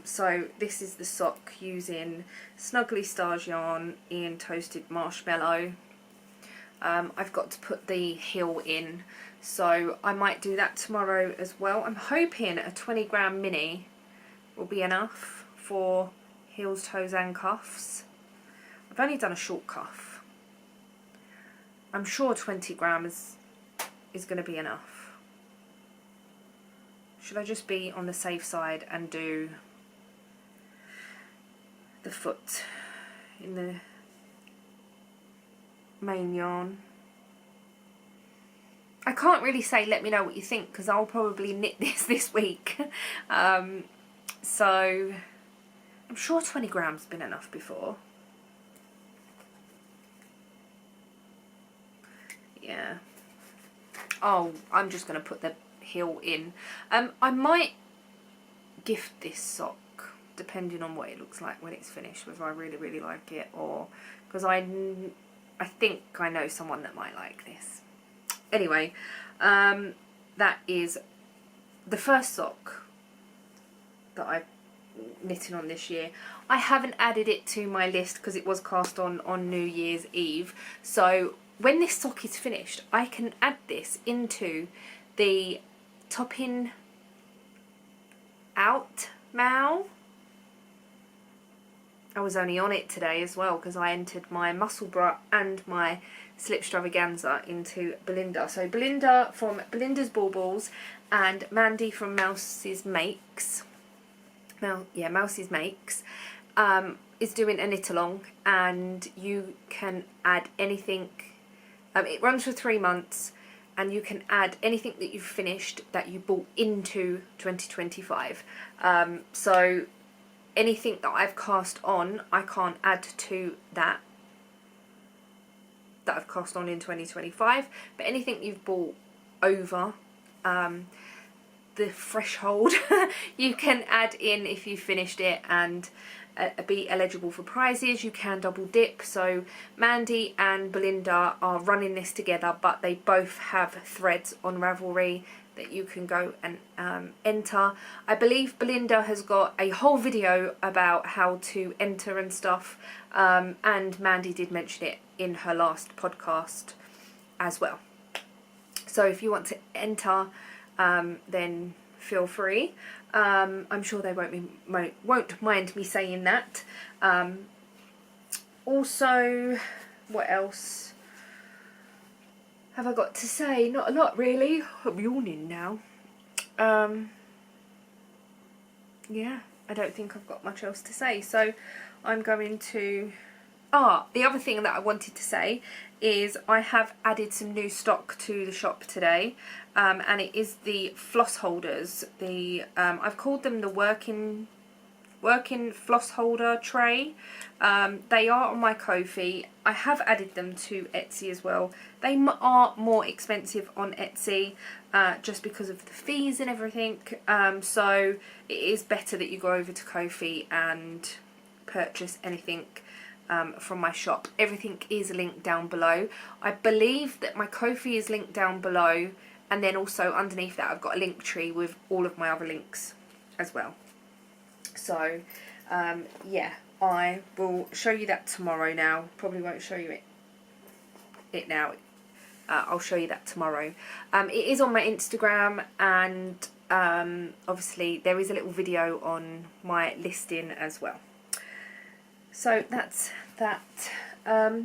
So this is the sock using Snuggly Stars yarn in Toasted Marshmallow. I've got to put the heel in, so I might do that tomorrow as well. I'm hoping a 20 gram mini will be enough for heels, toes and cuffs. I've only done a short cuff. I'm sure 20 grams is going to be enough. Should I just be on the safe side and do the foot in the main yarn? I can't really say let me know what you think, because I'll probably knit this week. So I'm sure 20 grams has been enough before. Yeah. Oh, I'm just going to put the heel in. I might gift this sock depending on what it looks like when it's finished, whether I really like it, or because I think I know someone that might like this. Anyway, that is the first sock that I'm knitting on this year. I haven't added it to my list because it was cast on New Year's Eve, so when this sock is finished I can add this into the topping out Mal. I was only on it today as well because I entered my Muscle Bra and my Slip Stravaganza into Belinda. So Belinda from Belinda's Baubles and Mandy from Mouse's Makes. Mouse's Makes is doing a knit along, and you can add anything. It runs for 3 months, and you can add anything that you've finished that you bought into 2025. So anything that I've cast on, I can't add to that I've cast on in 2025, but anything you've bought over the threshold you can add in if you finished it and be eligible for prizes. You can double dip, so Mandy and Belinda are running this together, but they both have threads on Ravelry that you can go and enter. I believe Belinda has got a whole video about how to enter and stuff, and Mandy did mention it in her last podcast as well. So if you want to enter, then feel free. I'm sure they won't mind me saying that. Also, what else have I got to say? Not a lot really. I'm yawning now. Yeah, I don't think I've got much else to say, so I'm going to... the other thing that I wanted to say is I have added some new stock to the shop today, and it is the floss holders. I've called them the working floss holder tray. They are on my Ko-fi. I have added them to Etsy as well. They are more expensive on Etsy just because of the fees and everything, so it is better that you go over to Ko-fi and purchase anything from my shop. Everything is linked down below. I believe that my Ko-fi is linked down below, and then also underneath that I've got a link tree with all of my other links as well. So yeah, I will show you that tomorrow now. Probably won't show you it now. I'll show you that tomorrow. It is on my Instagram, and obviously there is a little video on my listing as well. So that's that. I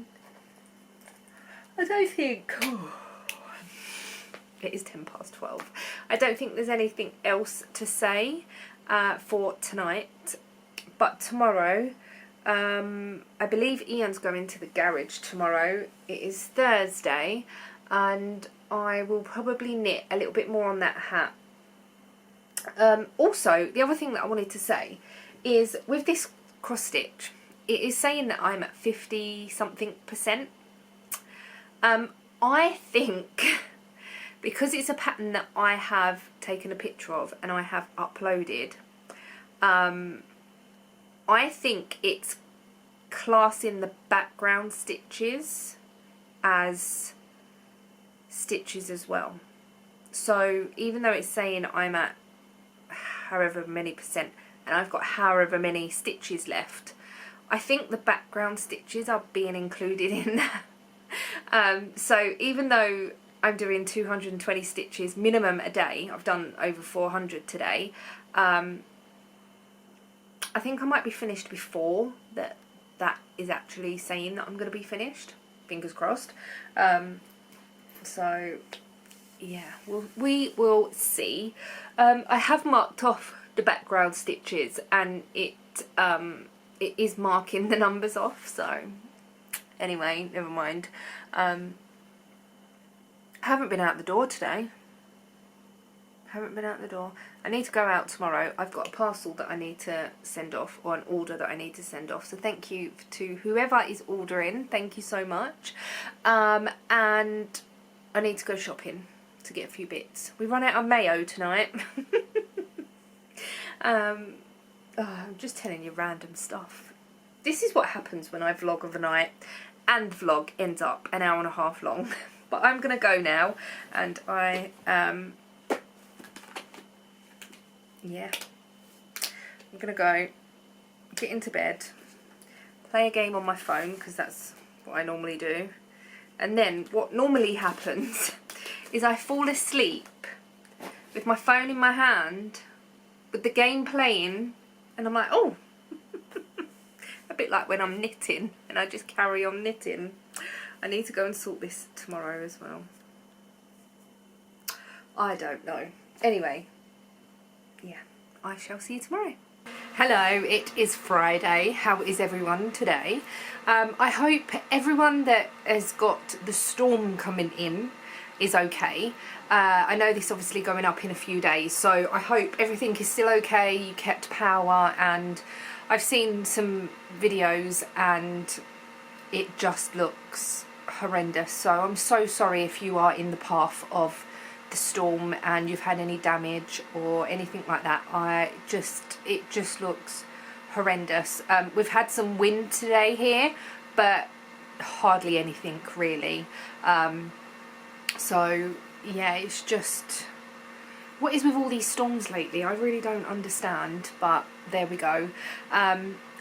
don't think... it is 12:10. I don't think there's anything else to say for tonight. But tomorrow, I believe Ian's going to the garage tomorrow. It is Thursday, and I will probably knit a little bit more on that hat. Also, the other thing that I wanted to say is with this cross stitch, it is saying that I'm at 50-something%. I think because it's a pattern that I have taken a picture of and I have uploaded, I think it's classing the background stitches as stitches as well. So even though it's saying I'm at however many percent and I've got however many stitches left, I think the background stitches are being included in that. So even though I'm doing 220 stitches minimum a day, I've done over 400 today, I think I might be finished before that is actually saying that I'm going to be finished. Fingers crossed. So yeah, we will see. I have marked off the background stitches, and it is marking the numbers off, so anyway, never mind. I haven't been out the door today. I need to go out tomorrow. I've got a parcel that I need to send off, or an order that I need to send off, so thank you to whoever is ordering. Thank you so much. And I need to go shopping to get a few bits. We run out of mayo tonight. I'm just telling you random stuff. This is what happens when I vlog overnight and the vlog ends up an hour and a half long. But I'm going to go now, and yeah, I'm going to go get into bed, play a game on my phone, because that's what I normally do. And then what normally happens is I fall asleep with my phone in my hand, with the game playing, and I'm like, oh, a bit like when I'm knitting, and I just carry on knitting. I need to go and sort this tomorrow as well. I don't know. Anyway, yeah, I shall see you tomorrow. Hello, it is Friday. How is everyone today? I hope everyone that has got the storm coming in is okay. I know this obviously going up in a few days, so I hope everything is still okay. You kept power, and I've seen some videos and it just looks horrendous. So I'm so sorry if you are in the path of the storm and you've had any damage or anything like that. It just looks horrendous. We've had some wind today here, but hardly anything really. So yeah, it's just, what is with all these storms lately? I really don't understand, but there we go.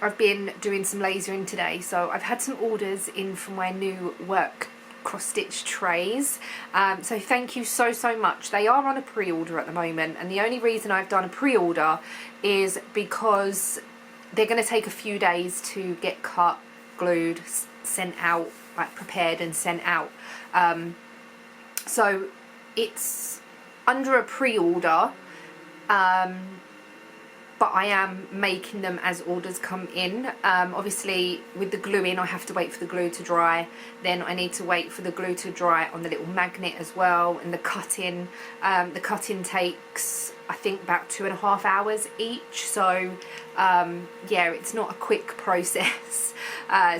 I've been doing some lasering today, so I've had some orders in for my new work cross-stitch trays. So thank you so much. They are on a pre-order at the moment, and the only reason I've done a pre-order is because they're going to take a few days to get cut, glued, sent out, like prepared and sent out. So it's under a pre-order, but I am making them as orders come in. Obviously with the gluing I have to wait for the glue to dry, then I need to wait for the glue to dry on the little magnet as well, and the cutting takes I think about 2.5 hours each, so yeah, it's not a quick process.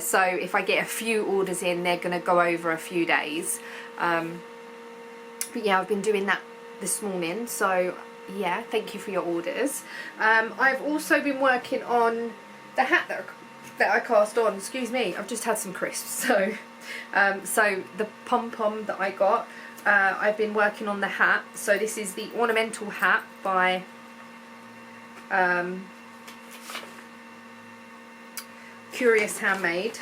So if I get a few orders in, they're going to go over a few days. But yeah, I've been doing that this morning, so yeah, thank you for your orders. I've also been working on the hat that I cast on. Excuse me, I've just had some crisps. So so the pom-pom that I got, I've been working on the hat. So this is the ornamental hat by Curious Handmade.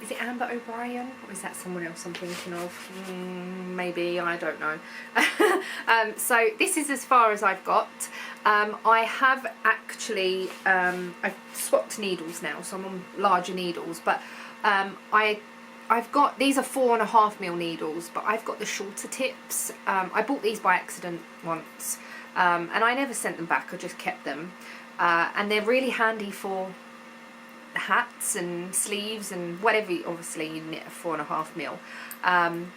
Is it Amber O'Brien, or is that someone else I'm thinking of? Maybe, I don't know. So this is as far as I've got. I have actually I've swapped needles now, so I'm on larger needles, but I've got, these are 4.5mm needles, but I've got the shorter tips. I bought these by accident once, and I never sent them back, I just kept them, and they're really handy for hats and sleeves and whatever. Obviously you knit a 4.5mm, and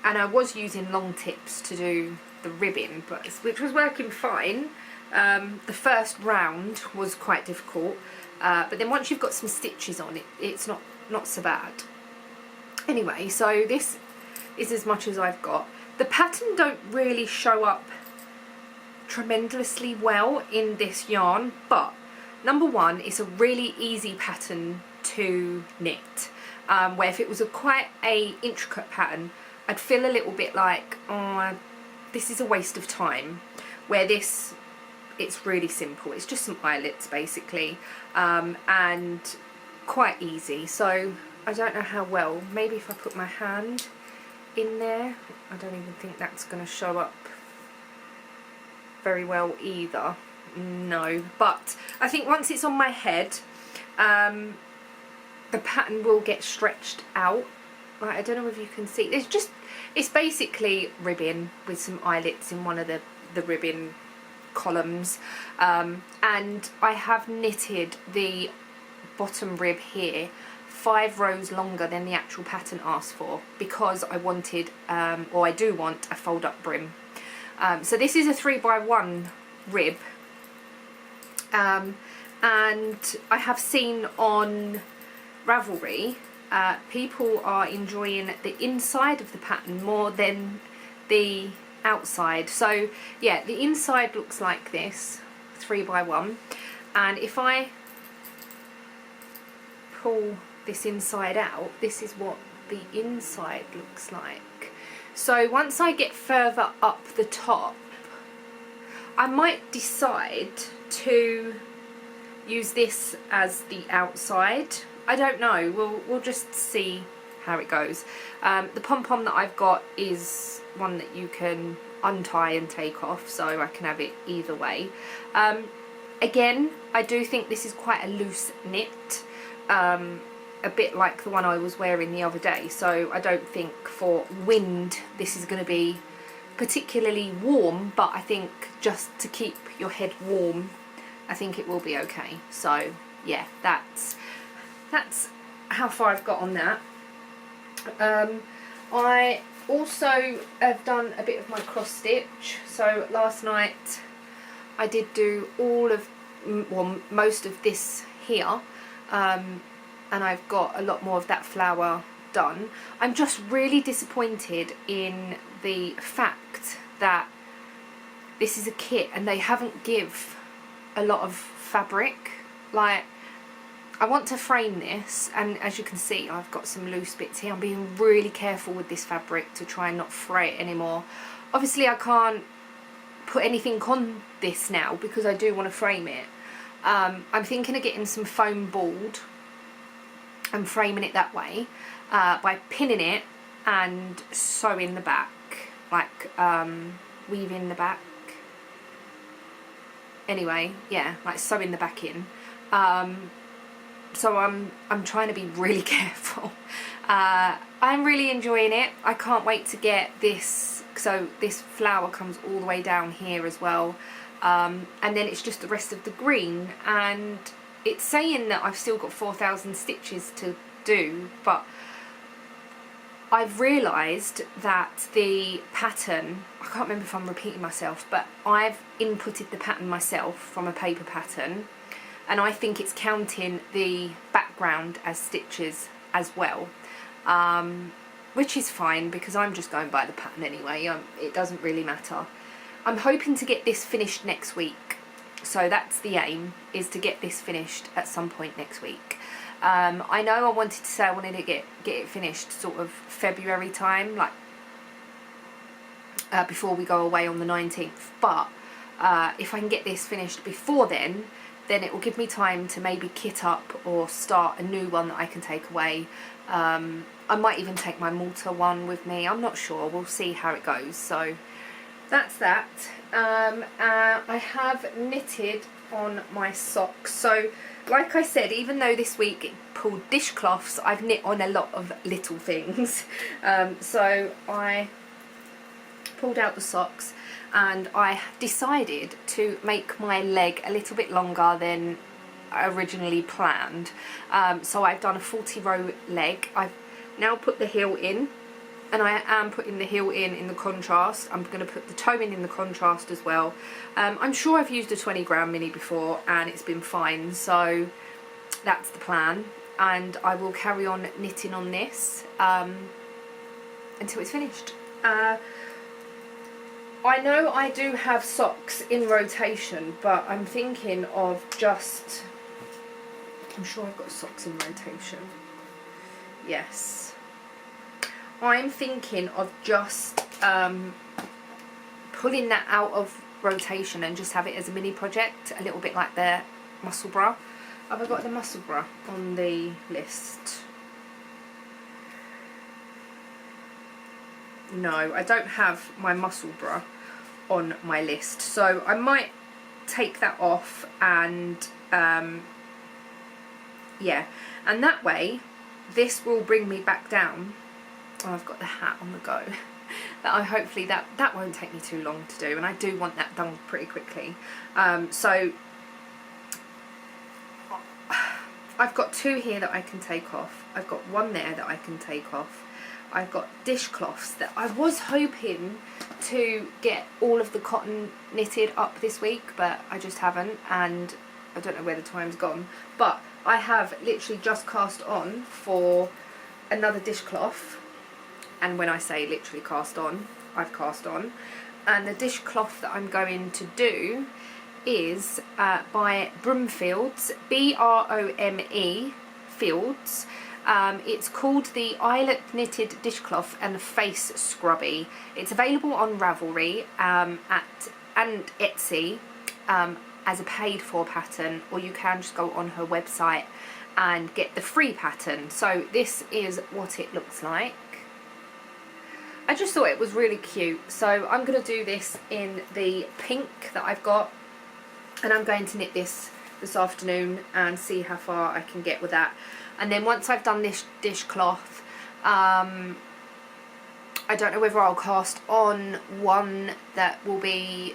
I was using long tips to do the ribbing, which was working fine. The first round was quite difficult, but then once you've got some stitches on it, it's not so bad. Anyway, so this is as much as I've got. The pattern don't really show up tremendously well in this yarn, but number one, it's a really easy pattern to knit, where if it was quite a intricate pattern, I'd feel a little bit like, oh, this is a waste of time. Where this, it's really simple. It's just some eyelets basically, and quite easy. So I don't know how well, maybe if I put my hand in there, I don't even think that's going to show up very well either. No, but I think once it's on my head, the pattern will get stretched out. Right, I don't know if you can see. It's basically ribbing with some eyelets in one of the ribbon columns, and I have knitted the bottom rib here 5 rows longer than the actual pattern asked for, because I wanted, or I do want, a fold up brim. So this is a 3x1 rib. And I have seen on Ravelry, people are enjoying the inside of the pattern more than the outside. So yeah, the inside looks like this, 3x1, and if I pull this inside out, this is what the inside looks like. So once I get further up the top, I might decide to use this as the outside. I don't know, we'll just see how it goes. The pom-pom that I've got is one that you can untie and take off, so I can have it either way. Again, I do think this is quite a loose knit, a bit like the one I was wearing the other day, so I don't think for wind this is going to be particularly warm, but I think just to keep your head warm, I think it will be okay. So yeah, that's how far I've got on that. I also have done a bit of my cross stitch. So last night I did do all of, well, most of this here, and I've got a lot more of that flower done. I'm just really disappointed in the fact that this is a kit and they haven't give a lot of fabric. Like, I want to frame this, and as you can see I've got some loose bits here. I'm being really careful with this fabric to try and not fray it anymore. Obviously I can't put anything on this now because I do want to frame it. I'm thinking of getting some foam board and framing it that way by pinning it and sewing the back, like weaving the back. Anyway, yeah, like sewing the back in. So I'm trying to be really careful. I'm really enjoying it. I can't wait to get this. So this flower comes all the way down here as well, and then it's just the rest of the green, and it's saying that I've still got 4,000 stitches to do, but I've realised that the pattern, I can't remember if I'm repeating myself, but I've inputted the pattern myself from a paper pattern, and I think it's counting the background as stitches as well, which is fine because I'm just going by the pattern anyway. It doesn't really matter. I'm hoping to get this finished next week, so that's the aim, is to get this finished at some point next week. I know I wanted to say I wanted to get it finished sort of February time, like before we go away on the 19th, but if I can get this finished before then it will give me time to maybe kit up or start a new one that I can take away. I might even take my Malta one with me, I'm not sure, we'll see how it goes. So that's that. I have knitted on my socks. So like I said, even though this week it pulled dishcloths, I've knit on a lot of little things. So I pulled out the socks and I decided to make my leg a little bit longer than I originally planned. So I've done a 40 row leg. I've now put the heel in, and I am putting the heel in the contrast. I'm going to put the toe in the contrast as well. I'm sure I've used a 20 gram mini before and it's been fine, so that's the plan, and I will carry on knitting on this until it's finished. I know I do have socks in rotation, but I'm thinking of just, I'm sure I've got socks in rotation, yes. I'm thinking of just pulling that out of rotation and just have it as a mini project, a little bit like the muscle bra. Have I got the muscle bra on the list? No, I don't have my muscle bra on my list, so I might take that off and yeah, and that way this will bring me back down. Oh, I've got the hat on the go. That hopefully that won't take me too long to do, and I do want that done pretty quickly. So I've got two here that I can take off. I've got one there that I can take off. I've got dishcloths that I was hoping to get all of the cotton knitted up this week, but I just haven't, and I don't know where the time's gone. But I have literally just cast on for another dishcloth, and when I say literally cast on, I've cast on, and the dishcloth that I'm going to do is by Bromefields, B-R-O-M-E Fields. It's called the Eyelet Knitted Dishcloth and Face Scrubby. It's available on Ravelry and Etsy as a paid for pattern, or you can just go on her website and get the free pattern. So this is what it looks like. I just thought it was really cute, so I'm going to do this in the pink that I've got, and I'm going to knit this afternoon and see how far I can get with that. And then once I've done this dishcloth, I don't know whether I'll cast on one that will be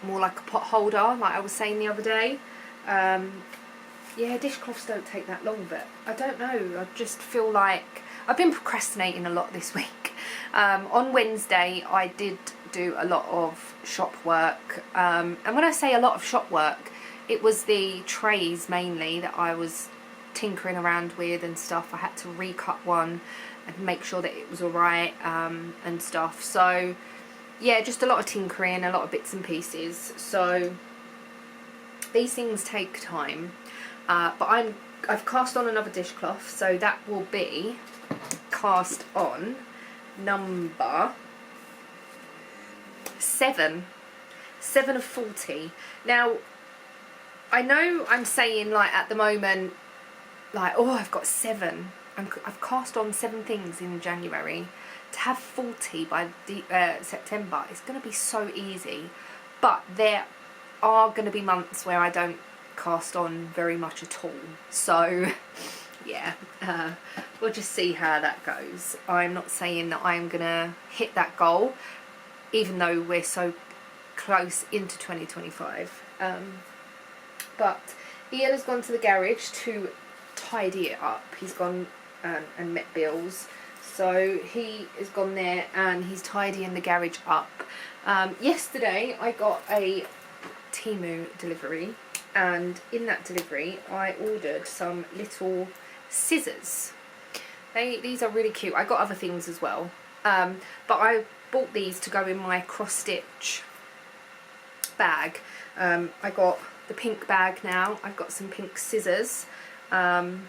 more like a pot holder, like I was saying the other day. Yeah, dishcloths don't take that long, but I don't know, I just feel like I've been procrastinating a lot this week. On Wednesday I did do a lot of shop work, and when I say a lot of shop work, it was the trays mainly that I was tinkering around with and stuff. I had to recut one and make sure that it was alright and stuff. So yeah, just a lot of tinkering, a lot of bits and pieces. So these things take time, but I've cast on another dishcloth, so that will be cast on number 7 of 40. Now I know I'm saying, like, at the moment like, oh, I've got 7. I've cast on 7 things in January. To have 40 by September, it's going to be so easy. But there are going to be months where I don't cast on very much at all. So, yeah, we'll just see how that goes. I'm not saying that I'm going to hit that goal, even though we're so close into 2025. But Ian has gone to the garage to tidy it up. He's gone and met Bills. So he has gone there and he's tidying the garage up. Yesterday I got a Temu delivery, and in that delivery I ordered some little scissors. These are really cute. I got other things as well, but I bought these to go in my cross stitch bag. I got the pink bag now. I've got some pink scissors, and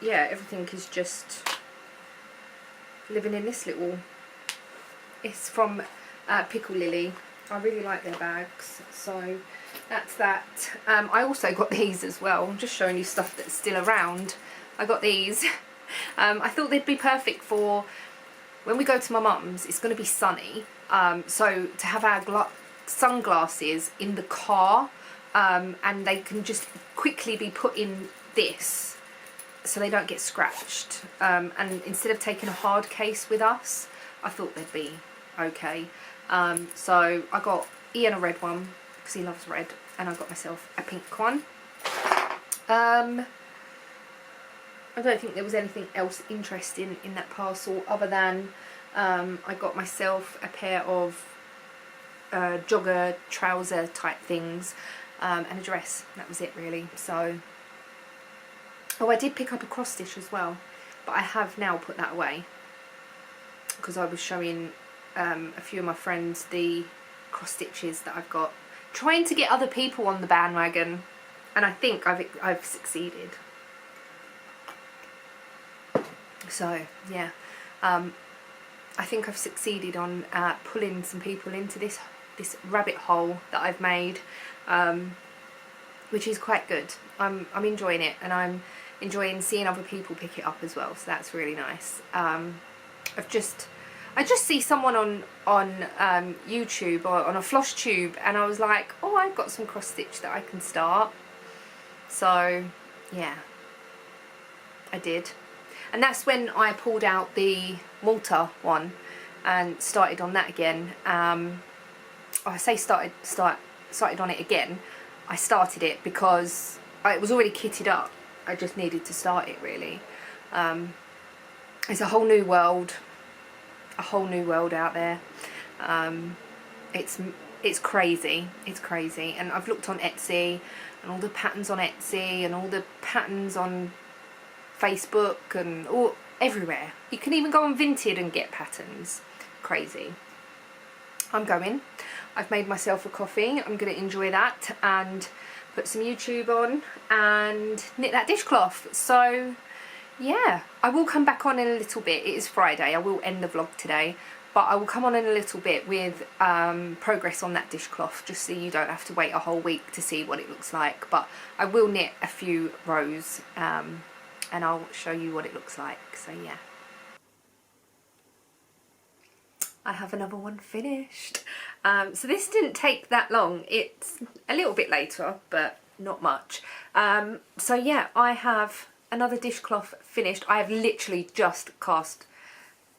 yeah, everything is just living in this little, it's from Pickle Lily. I really like their bags, so that's that. I also got these as well. I'm just showing you stuff that's still around. I got these. I thought they'd be perfect for when we go to my mum's. It's going to be sunny, so to have our sunglasses in the car, and they can just quickly be put in this so they don't get scratched, and instead of taking a hard case with us, I thought they'd be okay. So I got Ian a red one because he loves red, and I got myself a pink one. I don't think there was anything else interesting in that parcel other than I got myself a pair of jogger trouser type things, and a dress. That was it really. So, oh, I did pick up a cross stitch as well, but I have now put that away because I was showing a few of my friends the cross stitches that I've got, trying to get other people on the bandwagon, and I think I've succeeded. So yeah, I think I've succeeded on pulling some people into this rabbit hole that I've made, which is quite good. I'm enjoying it, and I'm enjoying seeing other people pick it up as well, so that's really nice. I just see someone on YouTube or on a floss tube, and I was like, oh, I've got some cross stitch that I can start. So yeah, I did. And that's when I pulled out the Malta one and started on that again. I say started on it again. I started it because it was already kitted up. I just needed to start it really. It's a whole new world out there. It's crazy. It's crazy. And I've looked on Etsy, and all the patterns on Etsy, and all the patterns on Facebook, and all everywhere. You can even go on Vinted and get patterns. Crazy. I've made myself a coffee. I'm going to enjoy that and put some YouTube on and knit that dishcloth. So yeah, I will come back on in a little bit. It is Friday. I will end the vlog today, but I will come on in a little bit with progress on that dishcloth, just so you don't have to wait a whole week to see what it looks like. But I will knit a few rows, and I'll show you what it looks like. So yeah, I have another one finished. So this didn't take that long. It's a little bit later, but not much. So yeah, I have another dishcloth finished. I have literally just cast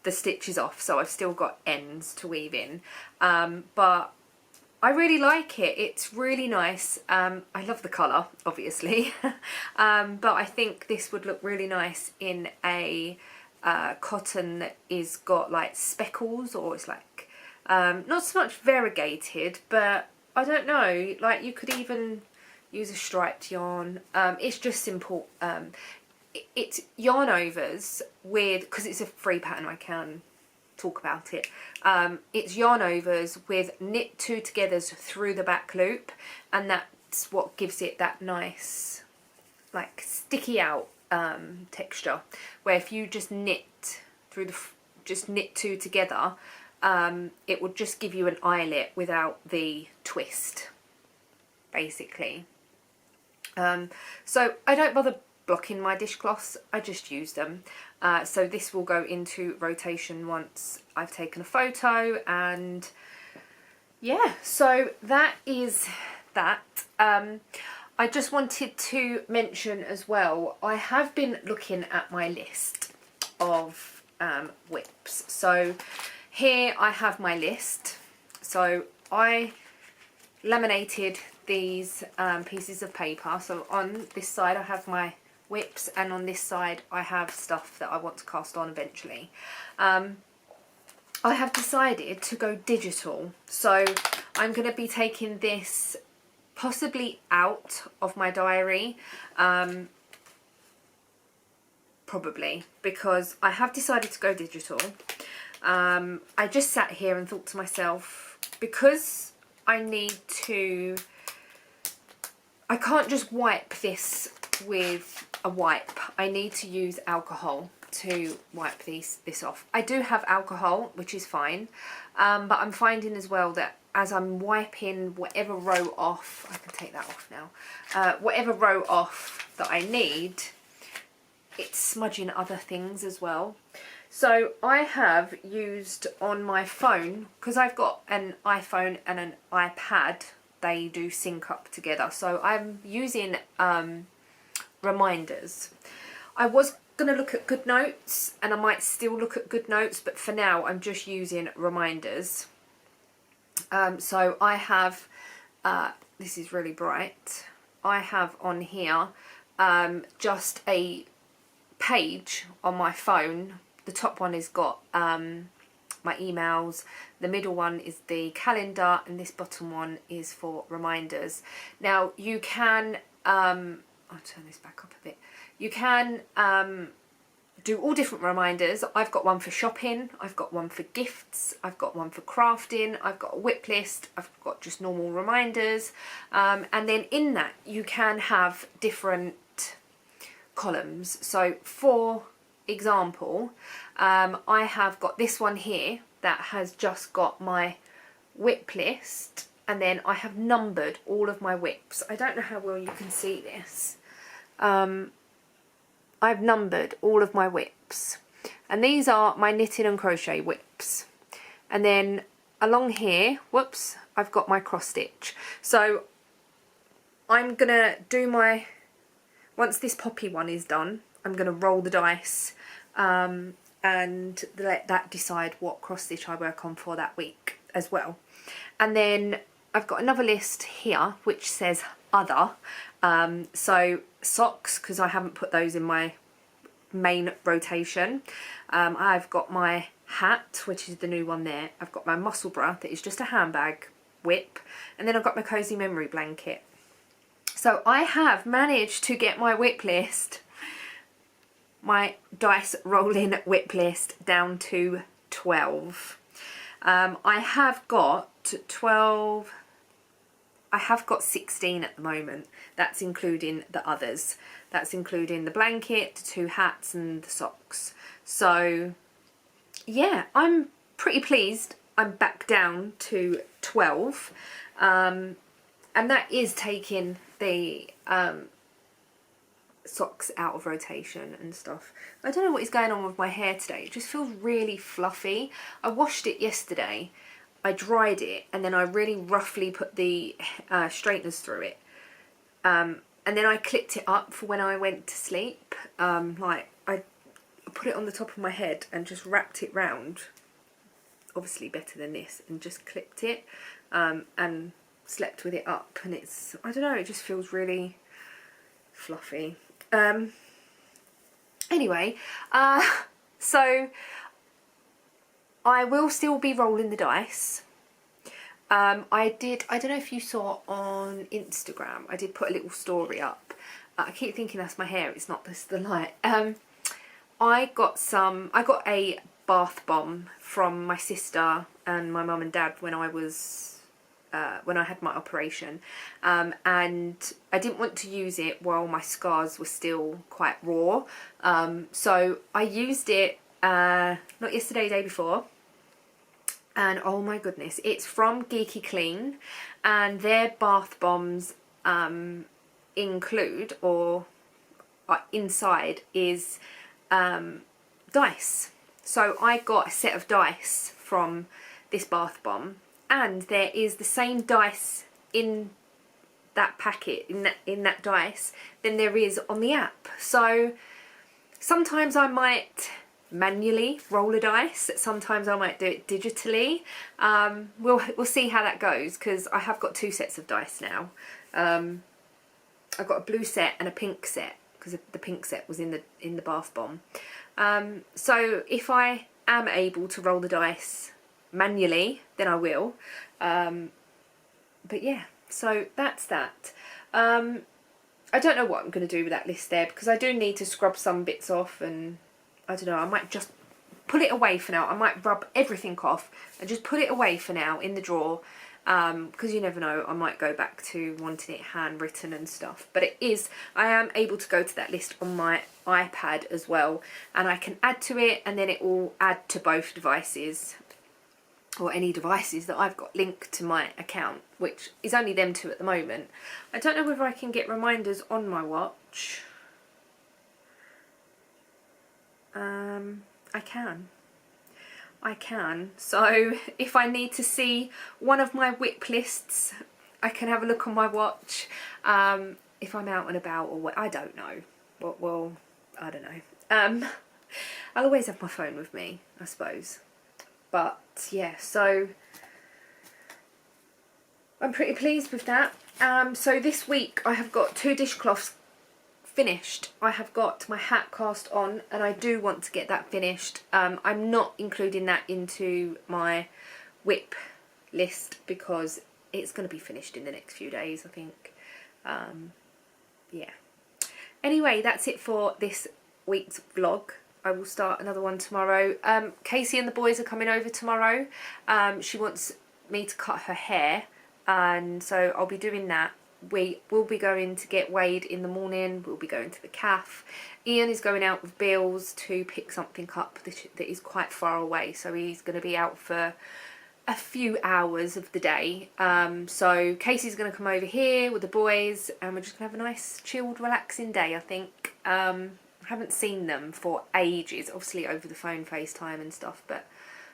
the stitches off, so I've still got ends to weave in. But I really like it. It's really nice. I love the colour, obviously. But I think this would look really nice in a cotton that is got like speckles, or it's like not so much variegated, but I don't know, like you could even use a striped yarn. It's just simple. It's yarn overs with, because it's a free pattern, I can talk about it. It's yarn overs with knit 2 togethers through the back loop, and that's what gives it that nice like sticky out texture, where if you just knit through just knit 2 together, it would just give you an eyelet without the twist, basically. So I don't bother blocking my dishcloths, I just use them. So this will go into rotation once I've taken a photo, and yeah, so that is that. I just wanted to mention as well, I have been looking at my list of whips. So here I have my list. So I laminated these pieces of paper. So on this side I have my whips, and on this side I have stuff that I want to cast on eventually. I have decided to go digital, so I'm going to be taking this possibly out of my diary, probably, because I have decided to go digital. I just sat here and thought to myself, because I can't just wipe this with a wipe. I need to use alcohol to wipe this off. I do have alcohol, which is fine, but I'm finding as well that as I'm wiping whatever row off, I can take that off now, whatever row off that I need, it's smudging other things as well. So I have used on my phone, because I've got an iPhone and an iPad, they do sync up together, so I'm using reminders. I was going to look at GoodNotes, and I might still look at GoodNotes, but for now I'm just using reminders. So I have, this is really bright, I have on here just a page on my phone. The top one has got my emails, the middle one is the calendar, and this bottom one is for reminders. Now you can, I'll turn this back up a bit, you can do all different reminders. I've got one for shopping, I've got one for gifts, I've got one for crafting, I've got a whip list, I've got just normal reminders, and then in that you can have different columns. So for example, I have got this one here that has just got my whip list, and then I have numbered all of my whips. I don't know how well you can see this. I've numbered all of my whips, and these are my knitting and crochet whips. And then along here, whoops, I've got my cross stitch. So I'm gonna do once this poppy one is done, I'm gonna roll the dice and let that decide what cross stitch I work on for that week as well. And then I've got another list here which says other, so socks, because I haven't put those in my main rotation. I've got my hat, which is the new one there. I've got my muscle bra that is just a handbag whip, and then I've got my cozy memory blanket. So I have managed to get my whip list, my dice rolling whip list, down to 12. I have got 12, I have got 16 at the moment. That's including the others. That's including the blanket, the 2 hats and the socks. So yeah, I'm pretty pleased I'm back down to 12. And that is taking the socks out of rotation and stuff. I don't know what is going on with my hair today. It just feels really fluffy. I washed it yesterday, I dried it, and then I really roughly put the straighteners through it, and then I clipped it up for when I went to sleep. Like I put it on the top of my head and just wrapped it round, obviously better than this, and just clipped it and slept with it up, and it's, I don't know, it just feels really fluffy. Anyway, so I will still be rolling the dice. I don't know if you saw on Instagram, I did put a little story up. I keep thinking that's my hair, it's not, this the light. I got a bath bomb from my sister and my mum and dad when I had my operation, and I didn't want to use it while my scars were still quite raw, so I used it not yesterday, day before, and oh my goodness, it's from Geeky Clean, and their bath bombs include, or inside, is dice. So I got a set of dice from this bath bomb, and there is the same dice in that packet, in that dice, than there is on the app. So sometimes I might manually roll a dice, sometimes I might do it digitally. We'll see how that goes, because I have got 2 sets of dice now. I've got a blue set and a pink set, because the pink set was in the bath bomb. So if I am able to roll the dice manually, then I will. But yeah, so that's that. I don't know what I'm going to do with that list there, because I do need to scrub some bits off, and I don't know, I might just put it away for now. I might rub everything off and just put it away for now in the drawer, because you never know, I might go back to wanting it handwritten and stuff. But I am able to go to that list on my iPad as well, and I can add to it, and then it will add to both devices, or any devices that I've got linked to my account, which is only them 2 at the moment. I don't know whether I can get reminders on my watch. I can. So if I need to see one of my whip lists, I can have a look on my watch. If I'm out and about, or what, I don't know. Well, I don't know. I'll always have my phone with me, I suppose. But yeah, so I'm pretty pleased with that. So this week I have got 2 dishcloths finished. I have got my hat cast on, and I do want to get that finished. I'm not including that into my whip list, because it's going to be finished in the next few days, I think. Yeah. Anyway, that's it for this week's vlog. I will start another one tomorrow. Casey and the boys are coming over tomorrow. She wants me to cut her hair, and so I'll be doing that. We will be going to get weighed in the morning. We'll be going to the cafe. Ian is going out with Bills to pick something up that is quite far away, so he's going to be out for a few hours of the day. So Casey's going to come over here with the boys, and we're just going to have a nice chilled, relaxing day, I think. I haven't seen them for ages, obviously over the phone, FaceTime and stuff, but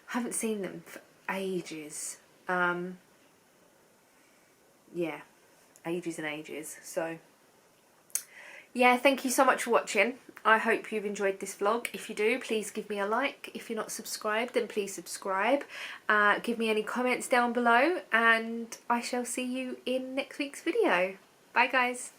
I haven't seen them for ages. Yeah, ages and ages. So yeah, thank you so much for watching. I hope you've enjoyed this vlog. If you do, please give me a like. If you're not subscribed, then please subscribe. Give me any comments down below, and I shall see you in next week's video. Bye guys.